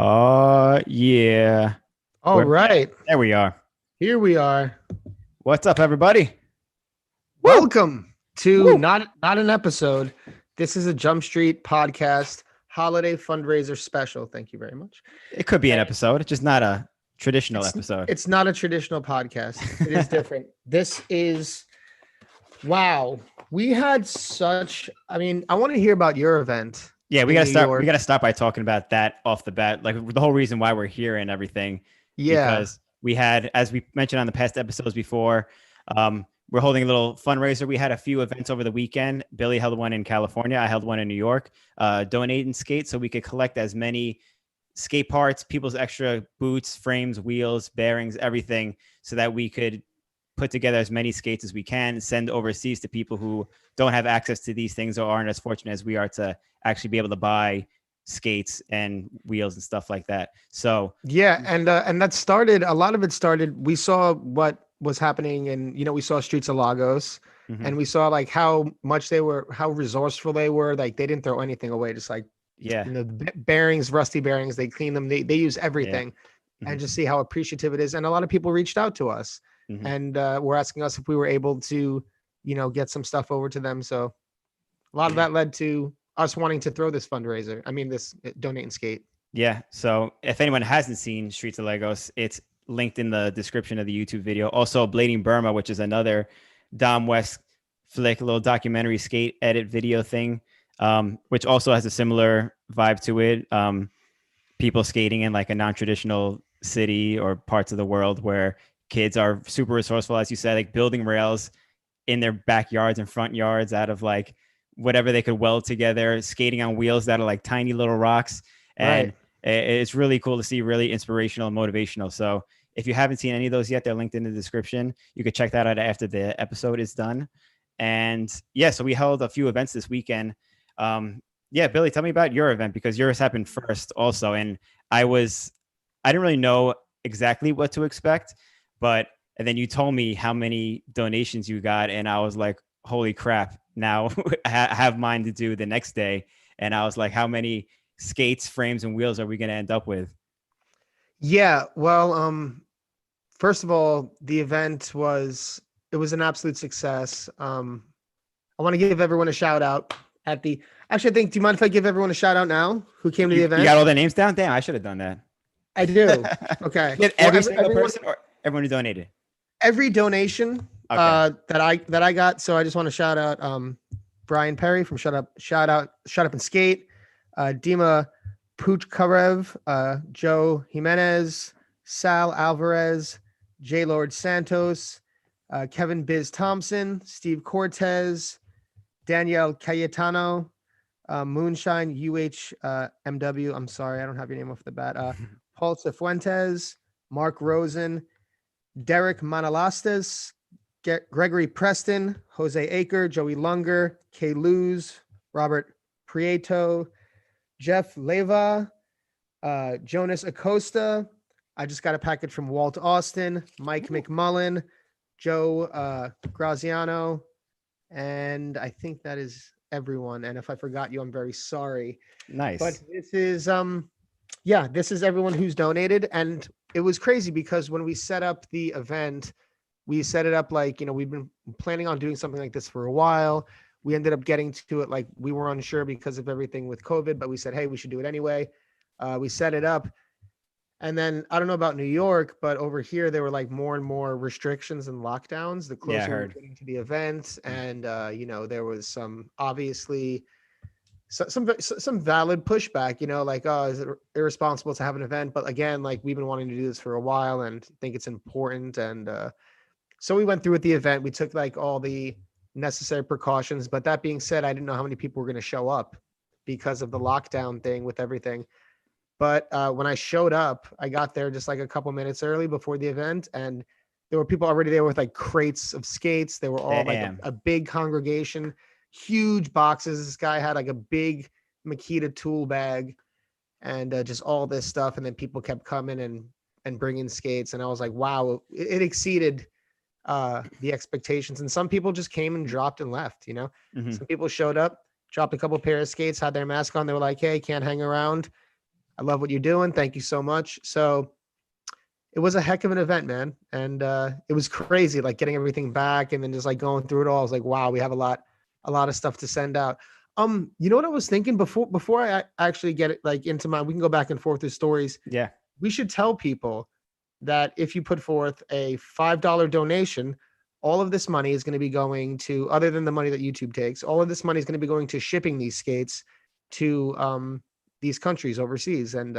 Oh, yeah. All Where we at? right, There we are. here we are. What's up, everybody? Woo! Welcome to Woo! not an episode. This is a Jump Street podcast holiday fundraiser special. Thank you very much. It could be an And episode, just not a traditional It's episode. it's not a traditional podcast. It is different. This is wow. We had such. I mean, I want to hear about your event Yeah, we in gotta New start. We York. gotta start by talking about that off the bat, like the whole reason why we're here and everything, Yeah, because we had, as we mentioned on the past episodes before, we're holding a little fundraiser. We had a few events over the weekend. Billy held one in California. I held one in New York. Donate and skate so we could collect as many skate parts, people's extra boots, frames, wheels, bearings, everything, so that we could put together as many skates as we can, send overseas to people who don't have access to these things or aren't as fortunate as we are to actually be able to buy skates and wheels and stuff like that. So yeah, and that started. A lot of it started. We saw what was happening, and we saw Streets of Lagos, mhm, and we saw like how much they were, how resourceful they were. Like they didn't throw anything away. Just like yeah, the bearings, rusty bearings, they clean them. They use yeah, everything, and mhm, just see how appreciative it is. And a lot of people reached out to us, mhm, and were asking us if we were able to, get some stuff over to them. So a lot of yeah. that led to us wanting to throw this fundraiser. I mean, this donate and skate. Yeah. So if anyone hasn't seen Streets of Legos, it's linked in the description of the YouTube video. Also, Blading Burma, which is another Dom West flick, a little documentary skate edit video thing, which also has a similar vibe to it. People skating in like a non-traditional city or parts of the world where kids are super resourceful, as you said, like building rails in their backyards and front yards out of like whatever they could weld together, skating on wheels that are like tiny little rocks. And Right. it's really cool to see, really inspirational and motivational. So if you haven't seen any of those yet, they're linked in the description. You could check that out after the episode is done. And yeah, so we held a few events this weekend. Yeah, Billy, tell me about your event because yours happened first also. And I was, I didn't really know exactly what to expect, but and then you told me how many donations you got, and I was like, holy crap. Now I have mine to do the next day. And I was like, how many skates, frames, and wheels are we going to end up with? Yeah. Well, first of all, the event was it was an absolute success. I want to give everyone a shout out at the actually I think do you mind if I give everyone a shout out now who came to the You event? got all their names down? Damn, I should have done that. I do. Okay. Get Well, every single everyone person or everyone who donated? every donation Okay. that I got. So I just want to shout out Brian Perry from Shut Up and Skate, Dima Puchkarev, Joe Jimenez, Sal Alvarez, J Lord Santos, Kevin Biz Thompson, Steve Cortez, Danielle Cayetano, Moonshine UHMW. I'm sorry, I don't have your name off the bat. Paul Cifuentes, Mark Rosen, Derek Manalastas, Gregory Preston, Jose Aker, Joey Lunger, Kay Luz, Robert Prieto, Jeff Leva, Jonas Acosta. I just got a package from Walt Austin, Mike McMullen, Joe Graziano, and I think that is everyone. And if I forgot you, I'm very sorry. But Nice. this is everyone who's donated. And it was crazy because when we set up the event, we set it up like, we've been planning on doing something like this for a while. We ended up getting to it like we were unsure because of everything with COVID, but we said, hey, we should do it anyway. We set it up. And then I don't know about New York, but over here there were like more and more restrictions and lockdowns the Yeah, I closer we were heard. getting to the event. And there was some obviously some valid pushback, like, oh, is it irresponsible to have an event? But again, like we've been wanting to do this for a while and think it's important. And so we went through with the event. We took like all the necessary precautions. But that being said, I didn't know how many people were going to show up because of the lockdown thing with everything. But when I showed up, I got there just like a couple minutes early before the event, and there were people already there with like crates of skates. They were all like Damn. a big congregation, huge boxes. This guy had like a big Makita tool bag and just all this stuff. And then people kept coming and bringing skates. And I was like, wow, it exceeded the expectations. And some people just came and dropped and left, Mhm. Some people showed up, dropped a couple pair of skates, had their mask on. They were like, hey, can't hang around. I love what you're doing. Thank you so much. So it was a heck of an event, man. And it was crazy, like getting everything back and then just like going through it all. I was like, wow, we have a lot of stuff to send out. You know what I was thinking before I actually get it like into we can go back and forth with stories. Yeah. We should tell people that if you put forth a $5 donation, all of this money is going to be going to, other than the money that YouTube takes, all of this money is going to be going to shipping these skates to these countries overseas. And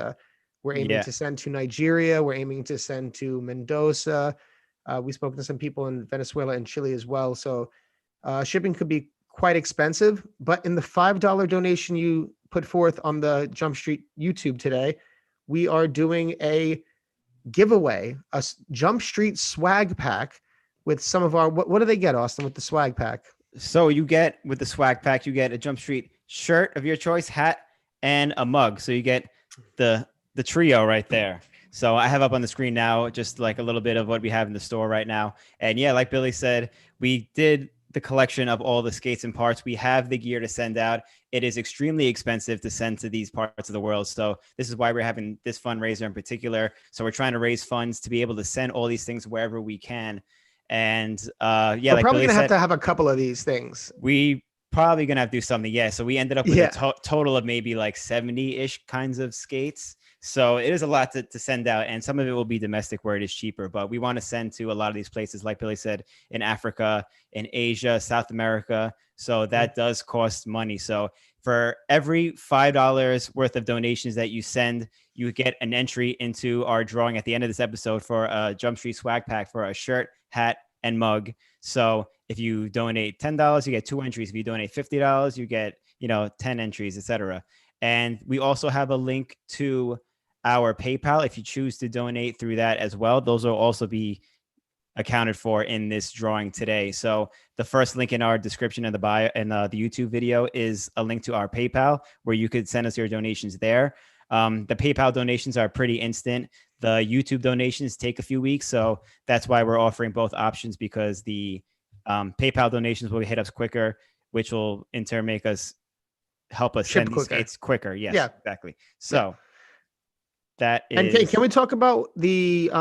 we're aiming to send to Nigeria. We're aiming to send to Mendoza. We've spoken to some people in Venezuela and Chile as well. So shipping could be quite expensive, but in the $5 donation you put forth on the Jump Street YouTube today, we are doing a giveaway, a Jump Street swag pack with some of our, what do they get, Austin, with the swag pack? So you get, with the swag pack, you get a Jump Street shirt of your choice, hat, and a mug. So you get the trio right there. So I have up on the screen now just like a little bit of what we have in the store right now. And yeah, like Billy said, we did the collection of all the skates and parts. We have the gear to send out. It is extremely expensive to send to these parts of the world. So this is why we're having this fundraiser in particular. So we're trying to raise funds to be able to send all these things wherever we can. And yeah, we're like probably Billy gonna said, have to have a couple of these things. We probably gonna have to do something. Yeah. So we ended up with a total of maybe like 70-ish kinds of skates. So it is a lot to send out, and some of it will be domestic where it is cheaper, but we want to send to a lot of these places, like Billy said, in Africa, in Asia, South America. So that does cost money. So for every $5 worth of donations that you send, you get an entry into our drawing at the end of this episode for a Jump Street swag pack for a shirt, hat, and mug. So if you donate $10, you get 2 entries. If you donate $50, you get, 10 entries, etc. And we also have a link to our PayPal if you choose to donate through that as well. Those will also be accounted for in this drawing today. So the first link in our description in the bio and the YouTube video is a link to our PayPal where you could send us your donations there. The PayPal donations are pretty instant. The YouTube donations take a few weeks. So that's why we're offering both options, because the PayPal donations will hit us quicker, which will in turn make us help us send these skates quicker. Yes, exactly. So that is. And can we talk about the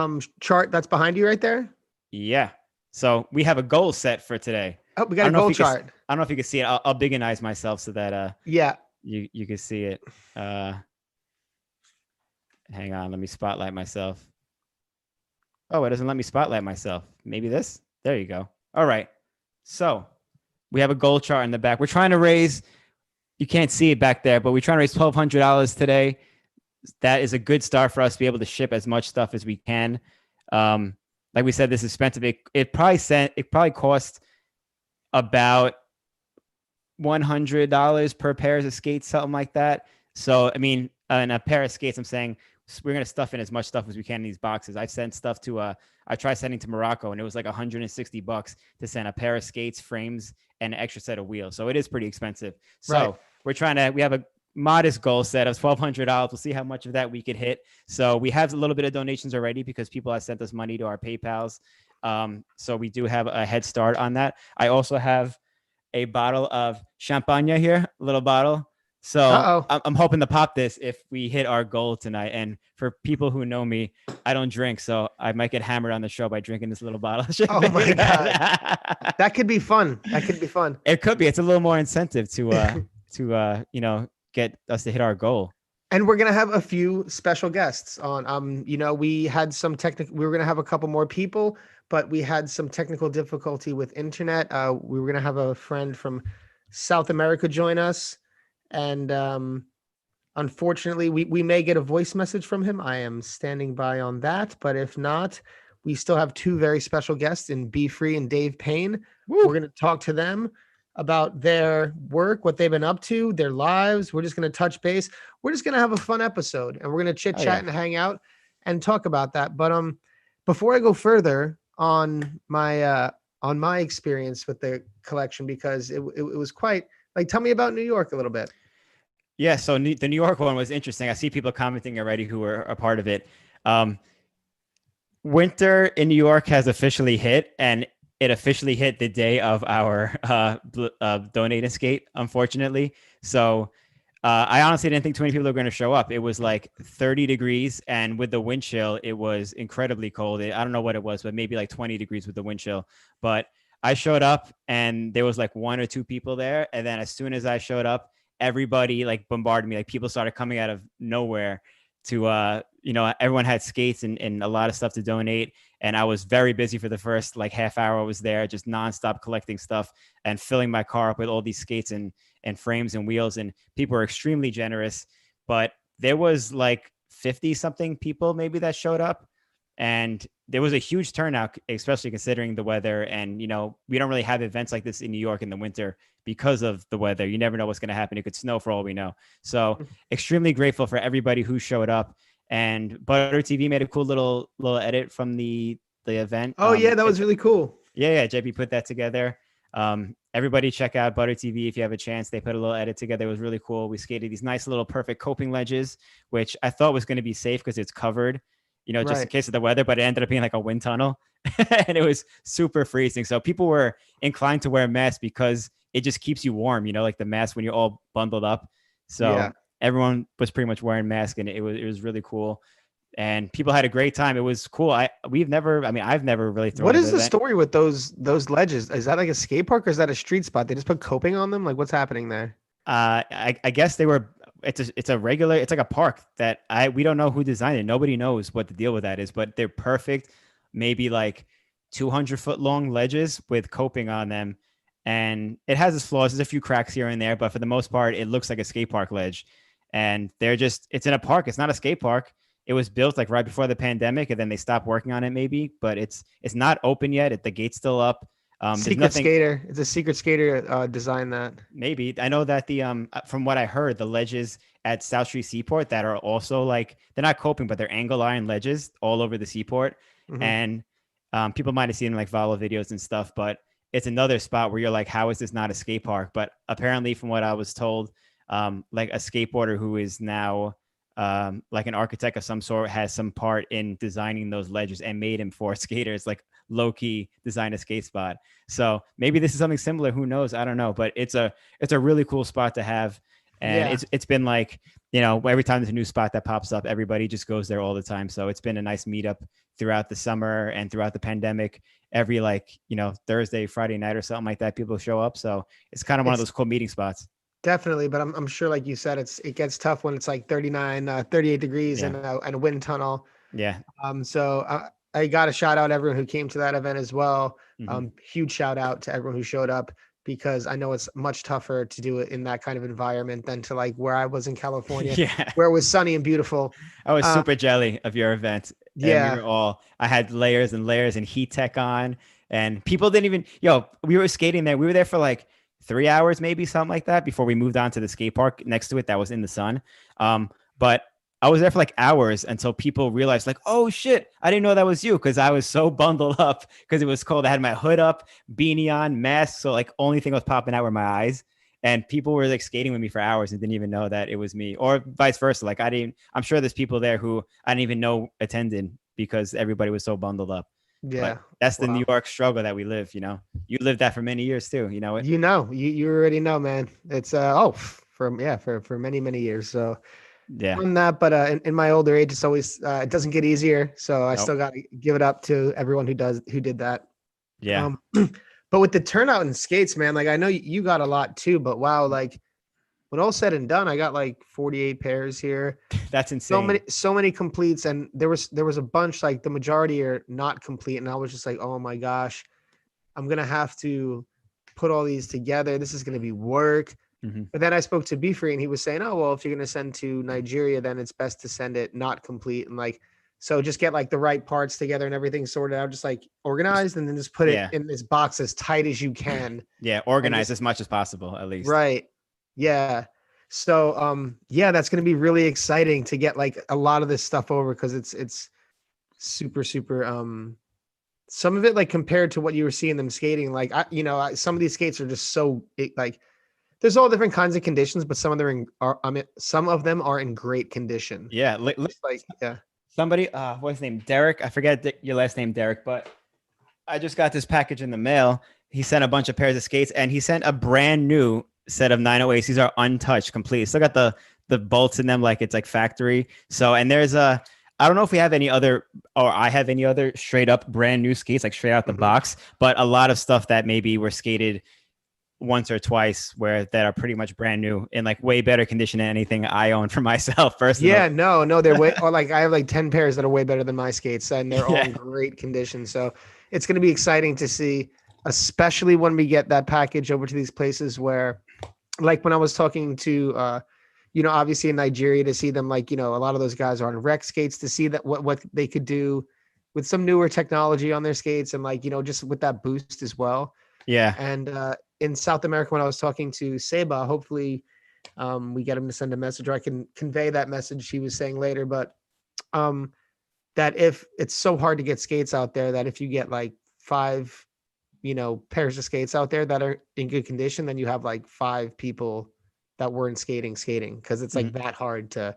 chart that's behind you right there? Yeah. So we have a goal set for today. Oh, we got a goal chart. I don't know if you can see it. I'll bigginize myself so that you can see it. Hang on, let me spotlight myself. Oh, it doesn't let me spotlight myself. Maybe this. There you go. All right. So we have a goal chart in the back. We're trying to raise. You can't see it back there, but we're trying to raise $1,200 today. That is a good start for us to be able to ship as much stuff as we can. Like we said, this is expensive. It probably cost about $100 per pair of skates, something like that. So, I mean, in a pair of skates, I'm saying we're going to stuff in as much stuff as we can in these boxes. I've sent stuff to, I tried sending to Morocco, and it was like $160 to send a pair of skates, frames, and an extra set of wheels. So it is pretty expensive. So we have a modest goal set of $1,200. We'll see how much of that we could hit. So we have a little bit of donations already because people have sent us money to our PayPals. So we do have a head start on that. I also have a bottle of champagne here, a little bottle. So I'm hoping to pop this if we hit our goal tonight. And for people who know me, I don't drink, so I might get hammered on the show by drinking this little bottle of champagne. Oh my God. That could be fun. That could be fun. It could be. It's a little more incentive to get us to hit our goal. And we're going to have a few special guests on. We had some we were going to have a couple more people, but we had some technical difficulty with internet. We were going to have a friend from South America join us. And unfortunately, we may get a voice message from him. I am standing by on that. But if not, we still have 2 very special guests in Be Free and Dave Payne. Woo. We're going to talk to them about their work, what they've been up to, their lives. We're just going to touch base. We're just going to have a fun episode, and we're going to chit chat and hang out and talk about that. But before I go further on my experience with the collection, because it was quite like, tell me about New York a little bit. Yeah, so the New York one was interesting. I see people commenting already who were a part of it. Winter in New York has officially hit, and it officially hit the day of our donating skate, unfortunately. So I honestly didn't think too many people were going to show up. It was like 30 degrees, and with the wind chill, it was incredibly cold. I don't know what it was, but maybe like 20 degrees with the wind chill. But I showed up, and there was like one or two people there, and then as soon as I showed up, everybody like bombarded me. Like people started coming out of nowhere to everyone had skates and a lot of stuff to donate, and I was very busy for the first like half hour I was there, just nonstop collecting stuff and filling my car up with all these skates and frames and wheels, and people were extremely generous. But there was like 50 something people maybe that showed up, and there was a huge turnout, especially considering the weather. And we don't really have events like this in New York in the winter because of the weather. You never know what's going to happen. It could snow for all we know. So extremely grateful for everybody who showed up. And Butter TV made a cool little edit from the event. Oh yeah, that was really cool. Yeah, JP put that together. Everybody check out Butter TV if you have a chance. They put a little edit together. It was really cool. We skated these nice little perfect coping ledges, which I thought was going to be safe because it's covered, just in case of the weather, but it ended up being like a wind tunnel and it was super freezing. So people were inclined to wear masks because it just keeps you warm, like the mask when you're all bundled up. So everyone was pretty much wearing masks, and it was really cool. And people had a great time. It was cool. I've never really thrown. What is the story with those ledges? Is that like a skate park or is that a street spot? They just put coping on them? Like what's happening there? I guess they were. It's a regular. It's like a park that we don't know who designed it. Nobody knows what the deal with that is, but they're perfect. Maybe like 200-foot long ledges with coping on them, and it has its flaws. There's a few cracks here and there, but for the most part, it looks like a skate park ledge. And it's in a park. It's not a skate park. It was built like right before the pandemic, and then they stopped working on it maybe, but it's not open yet. The gate's still up. Skater. It's a secret skater designed that. Maybe. I know that from what I heard, the ledges at South Street Seaport that are also like, they're not coping, but they're angle iron ledges all over the seaport. Mm-hmm. And people might have seen like Valo videos and stuff, but it's another spot where you're like, how is this not a skate park? But apparently from what I was told, like a skateboarder who is now like an architect of some sort has some part in designing those ledges and made him for skaters, like low-key design a skate spot. So maybe this is something similar. Who knows? I don't know, but it's a really cool spot to have. And it's been like, every time there's a new spot that pops up, everybody just goes there all the time. So it's been a nice meetup throughout the summer and throughout the pandemic. Every Thursday, Friday night or something like that, people show up. So it's kind of one of those cool meeting spots. Definitely, but I'm sure, like you said, it gets tough when it's like 39, 38 degrees and a wind tunnel. Yeah. So I got to shout out everyone who came to that event as well. Mm-hmm. Huge shout out to everyone who showed up, because I know it's much tougher to do it in that kind of environment than to like where I was in California, where it was sunny and beautiful. I was super jelly of your event. Yeah. I had layers and layers and heat tech on, and people didn't even, we were skating there. We were there for like 3 hours, maybe something like that, before we moved on to the skate park next to it that was in the sun. But I was there for like hours until people realized like, oh shit, I didn't know that was you, because I was so bundled up because it was cold. I had my hood up, beanie on, mask. So like only thing was popping out were my eyes, and people were like skating with me for hours and didn't even know that it was me, or vice versa. Like I'm sure there's people there who I didn't even know attended because everybody was so bundled up. Yeah. But that's the New York struggle that we live, you lived that for many years too, you already know, man. It's for many, many years. So yeah, on that, but in my older age, it's always it doesn't get easier. So I still got to give it up to everyone who did that. Yeah. But with the turnout in skates, man, like I know you got a lot too, but wow, like when all said and done, I got like 48 pairs here. That's insane. So many completes, and there was a bunch, like the majority are not complete, and I was just like, oh my gosh, I'm gonna have to put all these together. This is gonna be work. Mm-hmm. But then I spoke to Beefree, and he was saying, oh well, if you're gonna send to Nigeria, then it's best to send it not complete, and like so just get like the right parts together and everything sorted out, just like organized, and then just put it in this box as tight as you can. Yeah, organize as much as possible, at least. Right. Yeah. So, that's going to be really exciting to get like a lot of this stuff over, because it's super, super, some of it, like compared to what you were seeing them skating, like, some of these skates are just so like, there's all different kinds of conditions, but some of them are in great condition. Yeah. Somebody, what's his name? Derek. I forget your last name, Derek, but I just got this package in the mail. He sent a bunch of pairs of skates, and he sent a brand new set of 908s. These are untouched completely. Still got the bolts in them like it's like factory. So, and there's a, I don't know if we have any other, or I have any other straight up brand new skates, like straight out the box, but a lot of stuff that maybe were skated once or twice where that are pretty much brand new in like way better condition than anything I own for myself personally. Yeah, no, they're way, or like I have like 10 pairs that are way better than my skates, and they're all in great condition. So it's going to be exciting to see, especially when we get that package over to these places where, like when I was talking to, obviously in Nigeria, to see them, like, a lot of those guys are on rec skates, to see that what they could do with some newer technology on their skates, and like, just with that boost as well. Yeah. And in South America, when I was talking to Seba, hopefully we get him to send a message, or I can convey that message he was saying later. But that if it's so hard to get skates out there, that if you get like 5, pairs of skates out there that are in good condition, then you have like 5 people that weren't skating, because it's like that hard to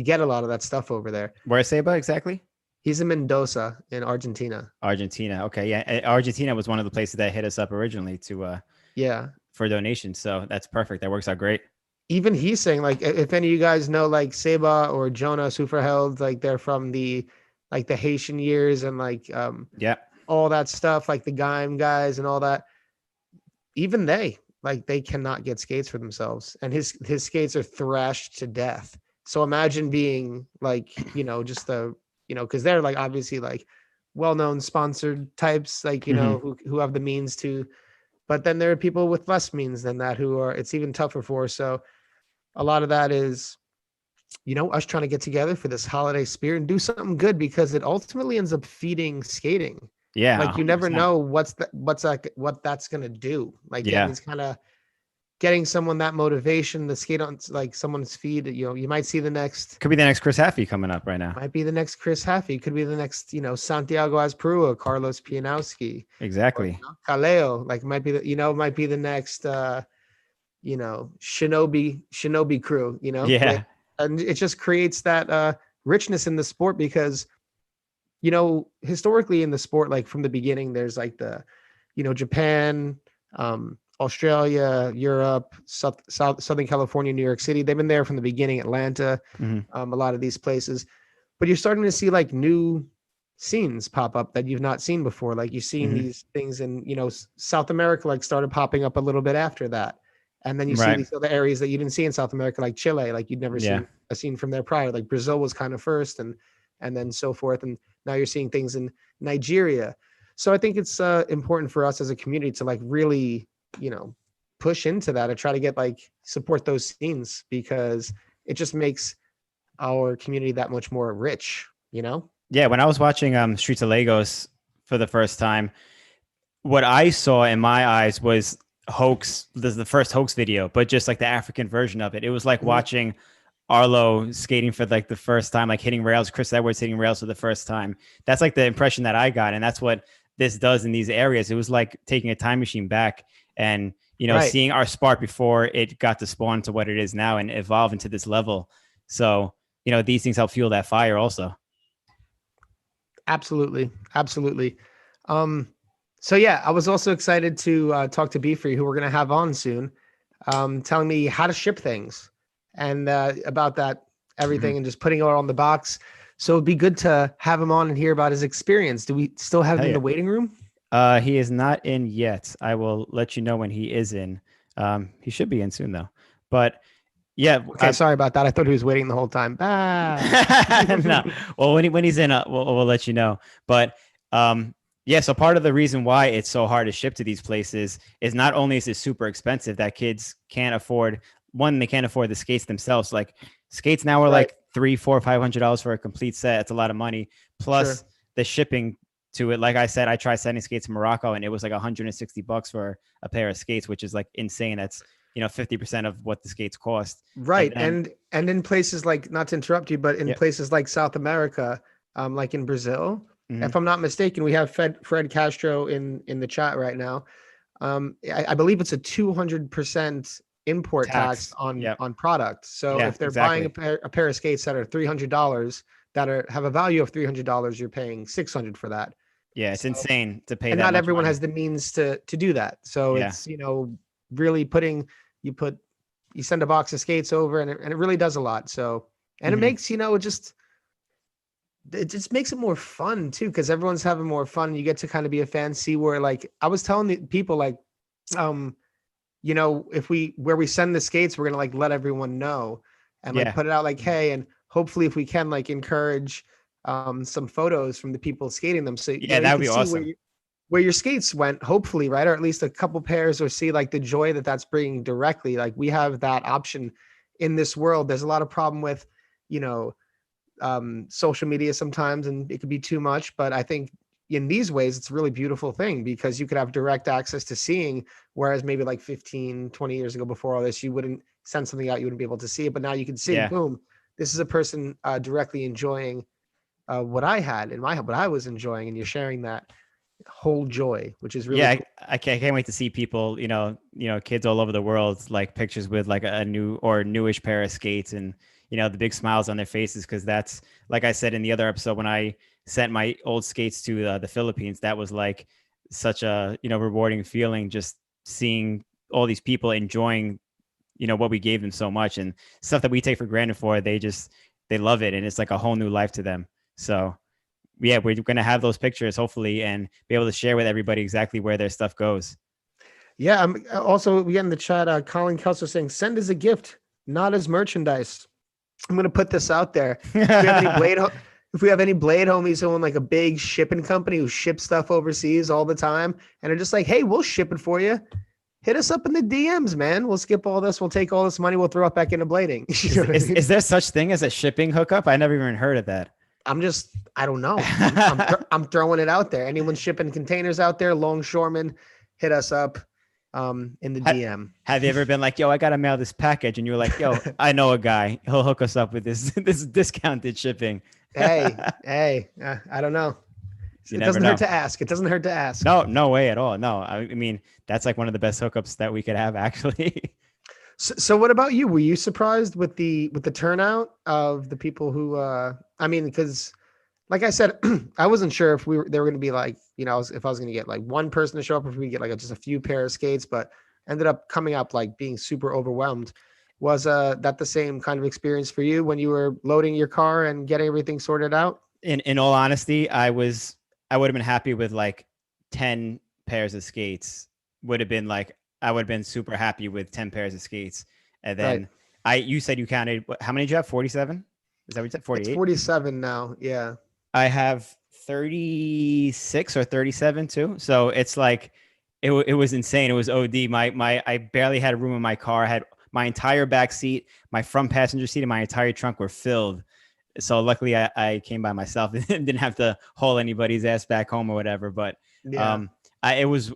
get a lot of that stuff over there. Where's Seba exactly? He's in Mendoza in Argentina. Okay. Yeah. Argentina was one of the places that hit us up originally for donations. So that's perfect. That works out great. Even he's saying, like, if any of you guys know like Seba or Jonas Superheld, like they're from the Haitian years, and like all that stuff, like the Gaim guys and all that, even they cannot get skates for themselves, and his skates are thrashed to death. So imagine being like, just the, because they're like obviously like well-known sponsored types, like, who have the means to, but then there are people with less means than that who are, it's even tougher for. So a lot of that is, us trying to get together for this holiday spirit and do something good, because it ultimately ends up feeding skating. Yeah. Like you never 100%. know what that's going to do. Like, it's kind of getting someone that motivation to skate on like someone's feed. You might see the next, could be the next Chris Haffey coming up right now. Might be the next Chris Haffey. Could be the next, Santiago Asprua, Carlos Pianowski. Exactly. Or, Kaleo, like might be the next, Shinobi crew, Yeah. and it just creates that richness in the sport, because, historically in the sport, like from the beginning, there's like the, Japan, Australia, Europe, Southern California, New York City. They've been there from the beginning, Atlanta, a lot of these places, but you're starting to see like new scenes pop up that you've not seen before. Like you've seen these things in, South America, like started popping up a little bit after that. And then you see these other areas that you didn't see in South America, like Chile, like you'd never seen a scene from there prior. Like Brazil was kind of first, and then so forth. And now you're seeing things in Nigeria. So I think it's important for us as a community to like really, push into that and try to get like support those scenes, because it just makes our community that much more rich, Yeah. When I was watching Streets of Lagos for the first time, what I saw in my eyes was hoax. This is the first hoax video, but just like the African version of it. It was like watching Arlo skating for like the first time, like hitting rails, Chris Edwards hitting rails for the first time. That's like the impression that I got. And that's what this does in these areas. It was like taking a time machine back and, seeing our spark before it got to spawn to what it is now and evolve into this level. So, these things help fuel that fire also. Absolutely. So yeah, I was also excited to talk to Beefree, who we're going to have on soon, telling me how to ship things and about that, everything, and just putting it all on the box. So it'd be good to have him on and hear about his experience. Do we still have him in the waiting room? He is not in yet. I will let you know when he is in. He should be in soon though. But yeah. Okay, sorry about that. I thought he was waiting the whole time. No. Well, when he's in, we'll let you know. But yeah, so part of the reason why it's so hard to ship to these places is not only is it super expensive that kids can't afford. One, they can't afford the skates themselves. Like skates now are like $300, $400, $500 for a complete set. It's a lot of money. Plus the shipping to it. Like I said, I tried sending skates to Morocco and it was like $160 for a pair of skates, which is like insane. That's 50% of what the skates cost. Right. And in places like, not to interrupt you, but in places like South America, like in Brazil, if I'm not mistaken, we have Fred Castro in the chat right now. I believe it's a 200% import tax on product. So if they're buying a pair of skates that are $300 that have a value of $300, you're paying $600 for that. Yeah, it's insane to pay. And that not much everyone money. has the means to do that. So it's, really putting, you send a box of skates over, and it really does a lot. So, and it Mhm. makes, it just makes it more fun too, because everyone's having more fun. You get to kind of be a fan, see where, like, I was telling the people, like, if where we send the skates, we're gonna like let everyone know and like Yeah. put it out, like, hey, and hopefully if we can, like, encourage some photos from the people skating them, so Yeah, you that would can be see awesome. where your skates went, hopefully, right? Or at least a couple pairs, or see like the joy that that's bringing directly. Like, we have that option in this world. There's a lot of problem with, you know, social media sometimes, and it could be too much. But I think in these ways, it's a really beautiful thing, because you could have direct access to seeing, whereas maybe like 15, 20 years ago, before all this, you wouldn't send something out, you wouldn't be able to see it. But now you can see, Yeah. boom, this is a person directly enjoying what I was enjoying, and you're sharing that whole joy, which is really Yeah, cool. I can't wait to see people, kids all over the world, like pictures with like a new or newish pair of skates, and the big smiles on their faces, because that's, like I said in the other episode, when I sent my old skates to the Philippines, that was like such a rewarding feeling, just seeing all these people enjoying what we gave them so much, and stuff that we take for granted for, they love it, and it's like a whole new life to them. So yeah, we're going to have those pictures hopefully, and be able to share with everybody exactly where their stuff goes. Yeah. Also, we get in the chat, Colin Kelso saying, send as a gift, not as merchandise. I'm going to put this out there. If we have any blade homies who own like a big shipping company who ships stuff overseas all the time, and are just like, hey, we'll ship it for you, hit us up in the DMs, man. We'll skip all this. We'll take all this money. We'll throw it back into blading. You know what I mean? Is there such thing as a shipping hookup? I never even heard of that. I don't know. I'm throwing it out there. Anyone shipping containers out there, longshoremen, hit us up in the Ha- DM. Have you ever been like, yo, I gotta mail this package, and you're like, yo, I know a guy, he'll hook us up with this this discounted shipping. Hey, I don't know. You It never doesn't hurt know. to ask. It doesn't hurt to ask. No, no way at all. No, I mean, that's like one of the best hookups that we could have, actually. So what about you? Were you surprised with the turnout of the people who I mean, because like I said, I wasn't sure if they were going to be like, if I was going to get like one person to show up, or if we get like just a few pair of skates, but ended up coming up like being super overwhelmed. Was that the same kind of experience for you when you were loading your car and getting everything sorted out? In all honesty, I would have been happy with like 10 pairs of skates. Would have been like, I would have been super happy with 10 pairs of skates. And Right. then you said you counted, how many did you have? 47? Is that what you said? It's 48? 47 now. Yeah. I have 36 or 37 too. So it's like, it was insane. It was OD. I barely had room in my car. I had my entire back seat, my front passenger seat, and my entire trunk were filled. So luckily I came by myself and didn't have to haul anybody's ass back home or whatever. But Yeah. it was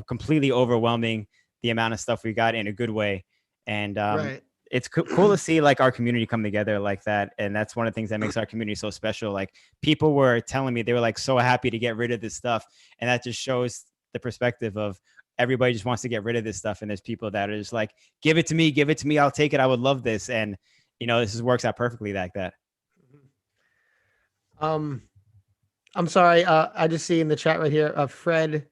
completely overwhelming, the amount of stuff we got, in a good way. And Right. it's cool to see like our community come together like that. And that's one of the things that makes our community so special. Like, people were telling me they were like so happy to get rid of this stuff. And that just shows the perspective of everybody just wants to get rid of this stuff. And there's people that are just like, give it to me. I'll take it. I would love this. And, this works out perfectly like that. Um, I'm sorry. I just see in the chat right here, Fred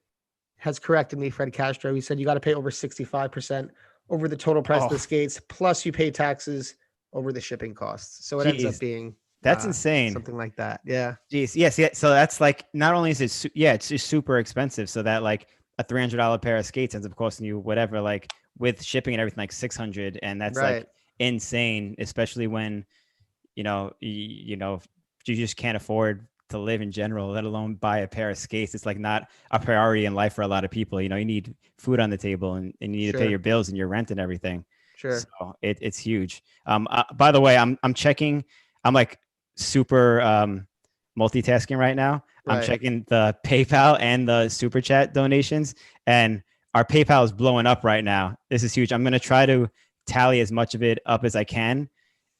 has corrected me. Fred Castro. He said you got to pay over 65% over the total price of the skates, plus you pay taxes over the shipping costs. So it ends up Geez, being that's insane. something like that. Yeah. Jeez, yes, yeah. So that's like, not only is it, it's just super expensive. So that like a $300 pair of skates ends up costing you whatever, like with shipping and everything, like 600, and that's Right. like insane, especially when you just can't afford to live in general, let alone buy a pair of skates. It's like not a priority in life for a lot of people. You need food on the table, and you need to pay Sure. your bills and your rent and everything. Sure. So it's huge. By the way, I'm checking. I'm like super multitasking right now. I'm Right. checking the PayPal and the Super Chat donations, and our PayPal is blowing up right now. This is huge. I'm gonna try to tally as much of it up as I can,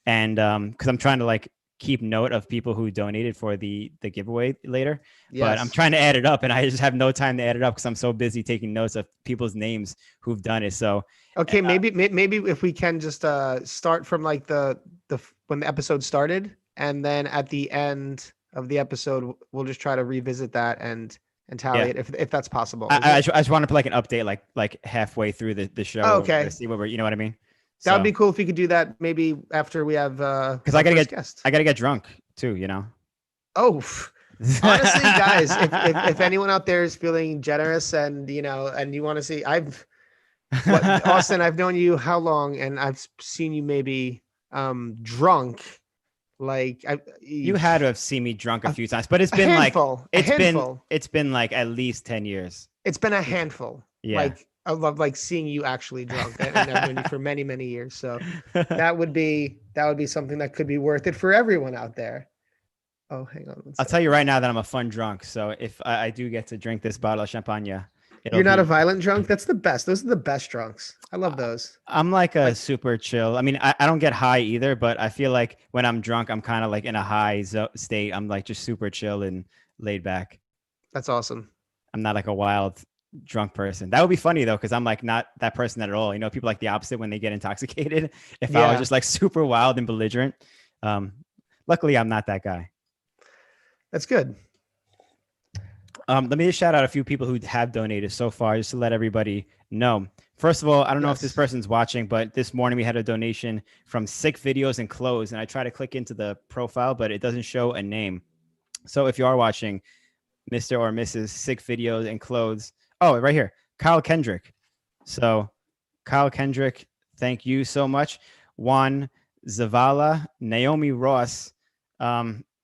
and because I'm trying to like keep note of people who donated for the giveaway later. But I'm Yes. trying to add it up, and I just have no time to add it up because I'm so busy taking notes of people's names who've done it. So Okay. Maybe if we can just start from like the when the episode started, and then at the end of the episode, we'll just try to revisit that and and tally it if that's possible. I just want to put like an update like halfway through the show. Oh, okay. To see what you know what I mean. That would be cool if you could do that maybe after we have because I gotta get drunk too. You know. Oh, honestly, guys, if anyone out there is feeling generous and you want to see, Austin, I've known you how long, and I've seen you maybe drunk. Like you had to have seen me drunk a few times, but it's been it's been like at least 10 years. It's been a handful. Yeah. Like I love like seeing you actually drunk, and I've known you for many, many years. So that would be something that could be worth it for everyone out there. Oh, hang on. I'll tell you right now that I'm a fun drunk. So if I do get to drink this bottle of champagne, you're not a violent drunk. That's the best. Those are the best drunks. I love those. I'm like a super chill. I mean, I don't get high either, but I feel like when I'm drunk, I'm kind of like in a high state. I'm like just super chill and laid back. That's awesome. I'm not like a wild drunk person. That would be funny though, because I'm like not that person at all. You know, people like the opposite when they get intoxicated. If I was just like super wild and belligerent. Luckily, I'm not that guy. That's good. Let me just shout out a few people who have donated so far, just to let everybody know. First of all, I don't know if this person's watching, but this morning we had a donation from Sick Videos and Clothes, and I try to click into the profile, but it doesn't show a name. So if you are watching, Mr. or Mrs. Sick Videos and Clothes, right here, Kyle Kendrick. So Kyle Kendrick, thank you so much. Juan Zavala, Naomi Ross,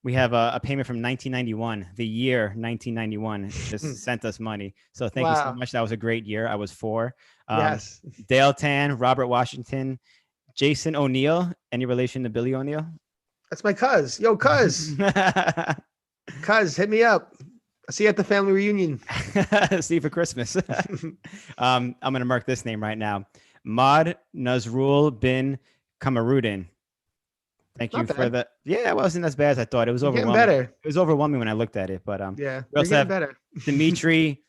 we have a payment from 1991, the year 1991, just sent us money. So thank you so much. That was a great year. I was 4. Yes. Dale Tan, Robert Washington, Jason O'Neill. Any relation to Billy O'Neill? That's my cuz. Yo, cuz. Cuz, hit me up. I'll see you at the family reunion. See you for Christmas. I'm going to mark this name right now. Maud Nazrul bin Kamarudin. Thank you for the. Yeah, it wasn't as bad as I thought. It was overwhelming. Better. It was overwhelming when I looked at it, but yeah, we also have better. Dmitry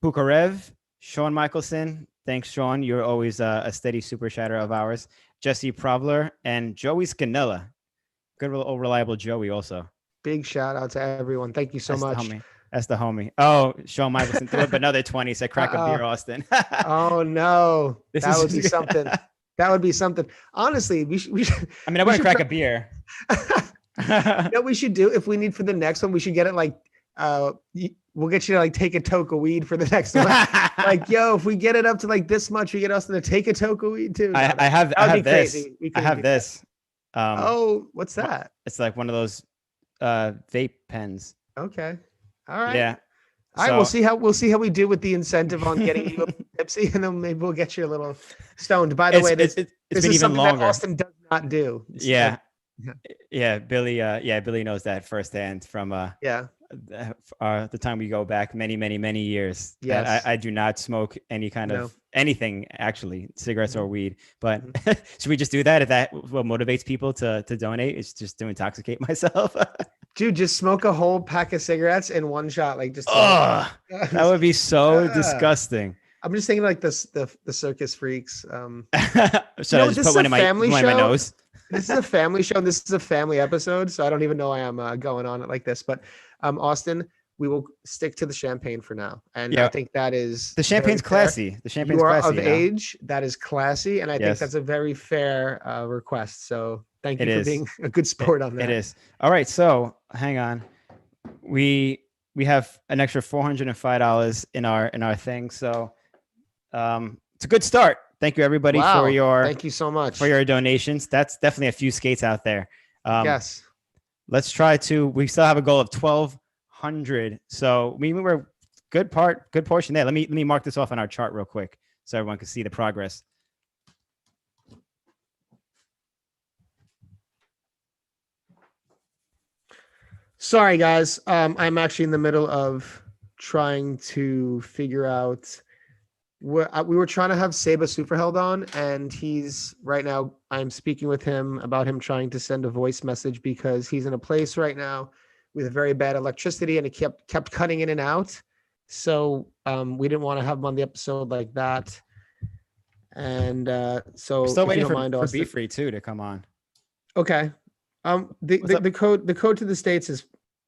Pukarev, Sean Michelson. Thanks, Sean. You're always a steady super chatter of ours. Jesse Provler and Joey Scanella. Good old reliable Joey also. Big shout out to everyone. Thank you so much. That's the homie. Oh, Sean Michelson threw up another 20. Said crack a beer, Austin. Oh no, that would be something. That would be something. Honestly, we should. I mean, I want to crack a beer. You know, we should do if we need for the next one. We should get it like, we'll get you to like take a toke of weed for the next one. Like, yo, if we get it up to like this much, we get Austin to take a toke of weed too. I have this. I have this. What's that? It's like one of those vape pens. Okay. All right. Yeah. All right, we'll see how we do with the incentive on getting you tipsy, and then maybe we'll get you a little stoned. By the way, this been is even something longer. that Austin does not do. Yeah, Billy knows that firsthand from the time we go back many years. Yes. I do not smoke any kind of anything, actually, cigarettes or weed. But should we just do that? If that what motivates people to donate, it's just to intoxicate myself. Dude, just smoke a whole pack of cigarettes in one shot. Like just that would be so disgusting. I'm just thinking like the circus freaks. Should I just put one in my nose? This is a family show. This is a family episode, so I don't even know why I'm going on it like this. But Austin, we will stick to the champagne for now, and I think that is the champagne's classy. The champagne's classy. You are of age. That is classy, and I think that's a very fair request. So thank you for being a good sport on that. It is. All right, so hang on. We have an extra $405 in our thing, so it's a good start. Thank you, everybody, thank you so much for your donations. That's definitely a few skates out there. Yes. Let's try to. We still have a goal of 1,200. So we were good portion there. Let me mark this off on our chart real quick so everyone can see the progress. Sorry, guys. I'm actually in the middle of trying to figure out. We were trying to have Seba Superheld on, and he's right now. I'm speaking with him about him trying to send a voice message because he's in a place right now with very bad electricity, and it kept cutting in and out. So we didn't want to have him on the episode like that. And so we're still waiting for Be Free too to come on. Okay. The code to the States is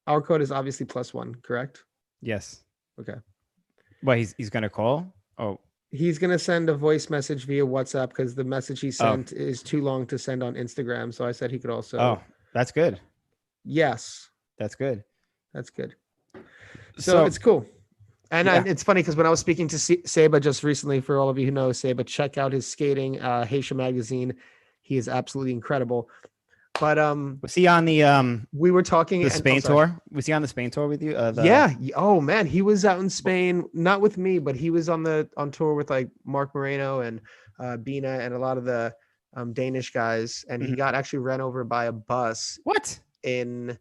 our code is obviously +1, correct? Yes. Okay. Well, he's gonna call. Oh, He's gonna send a voice message via WhatsApp because the message he oh, sent is too long to send on Instagram. So I said he could also. oh. That's good. Yes, That's good. that's good. So So it's cool. And yeah. it's funny because when I was speaking to Seba just recently, for all of you who know Seba, check out his skating, Haitian magazine. He is absolutely incredible. But Was he on we were talking the and oh, Spain sorry. tour? Was he on the Spain tour with you? Yeah. Oh man, he was out in Spain, not with me, but he was on tour with like Mark Moreno and Bina and a lot of the Danish guys. And he Mhm. got actually ran over by a bus What? in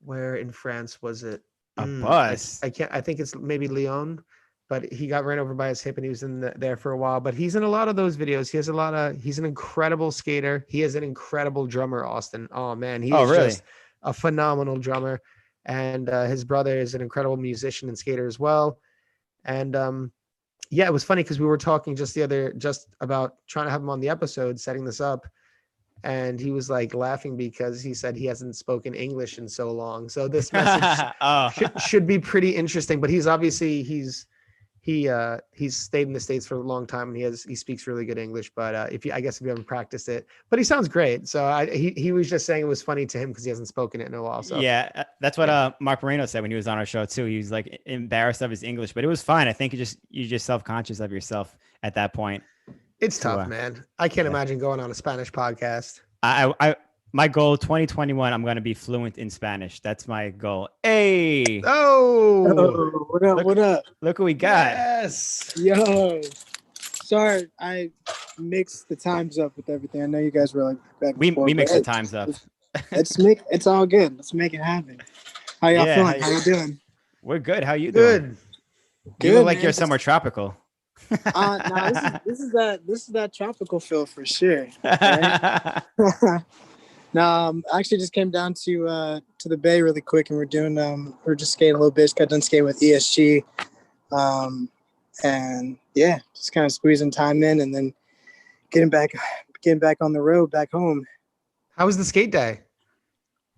where in France was it? A bus? I can't. I think it's maybe Lyon, but he got ran over by his hip and he was there for a while. But he's in a lot of those videos. He has a lot of. He's an incredible skater. He is an incredible drummer, Austin. Oh man, he Oh, is really? just a phenomenal drummer. And his brother is an incredible musician and skater as well. And yeah, it was funny because we were talking just about trying to have him on the episode, setting this up, and he was like laughing because he said he hasn't spoken English in so long. So this message Oh. should be pretty interesting. But he's obviously he's stayed in the States for a long time and he speaks really good English. But if you haven't practiced it, but he sounds great. So he was just saying it was funny to him because he hasn't spoken it in a while. So Yeah, that's what yeah, Mark Moreno said when he was on our show too. He was like embarrassed of his English, but it was fine. I think you're just self-conscious of yourself at that point. it's To tough, man. I can't yeah. imagine going on a Spanish podcast. I my goal 2021, I'm going to be fluent in Spanish. That's my goal. Hey, Oh, Oh, what up? look, What up? look what we got. yes. Yo, sorry, I mixed the times up with everything. I know you guys were like back and We forth, mix but the hey, times up. it's all good. Let's make it happen. How y'all Yeah, feeling? How you doing? we're good. How you doing? Good. You Good, look like man. you're somewhere tropical. No, this is that tropical feel for sure. Right? No, I actually just came down to the Bay really quick, and we're just skating a little bit. Just got done skating with ESG, and yeah, just kind of squeezing time in, and then getting back on the road back home. How was the skate day?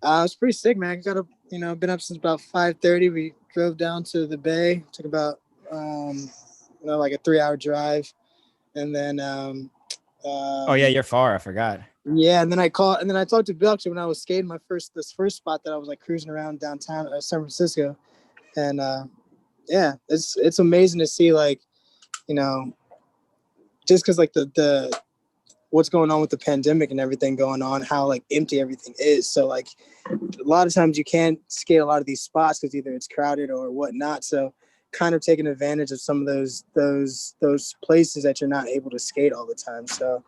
It's pretty sick, man. I got up, been up since about 5:30. We drove down to the Bay. Took about like a 3-hour drive, and then Oh yeah, you're far. I forgot. yeah, and then I talked to Bill actually when I was skating this first spot that I was like cruising around downtown San Francisco, and yeah, it's amazing to see like, just because like the what's going on with the pandemic and everything going on, how like empty everything is. So like a lot of times you can't skate a lot of these spots because either it's crowded or whatnot. So kind of taking advantage of some of those places that you're not able to skate all the time. So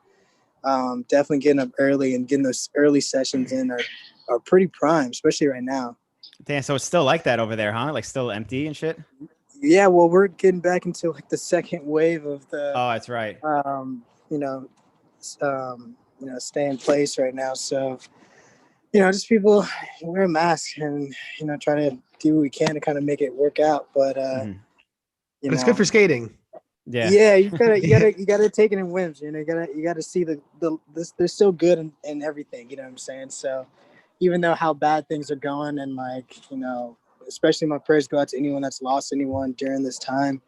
definitely getting up early and getting those early sessions in are pretty prime, especially right now. Damn, so it's still like that over there, huh? Like still empty and shit. Yeah, well, we're getting back into like the second wave of the, Oh, that's right. you know, stay in place right now. So, just people wear masks and, try to do what we can to kind of make it work out. But, Mhm. But it's good for skating. Yeah. yeah, you gotta take it in wins. You gotta see they're still good in everything. You know what I'm saying? So even though how bad things are going, and like, especially my prayers go out to anyone that's lost anyone during this time.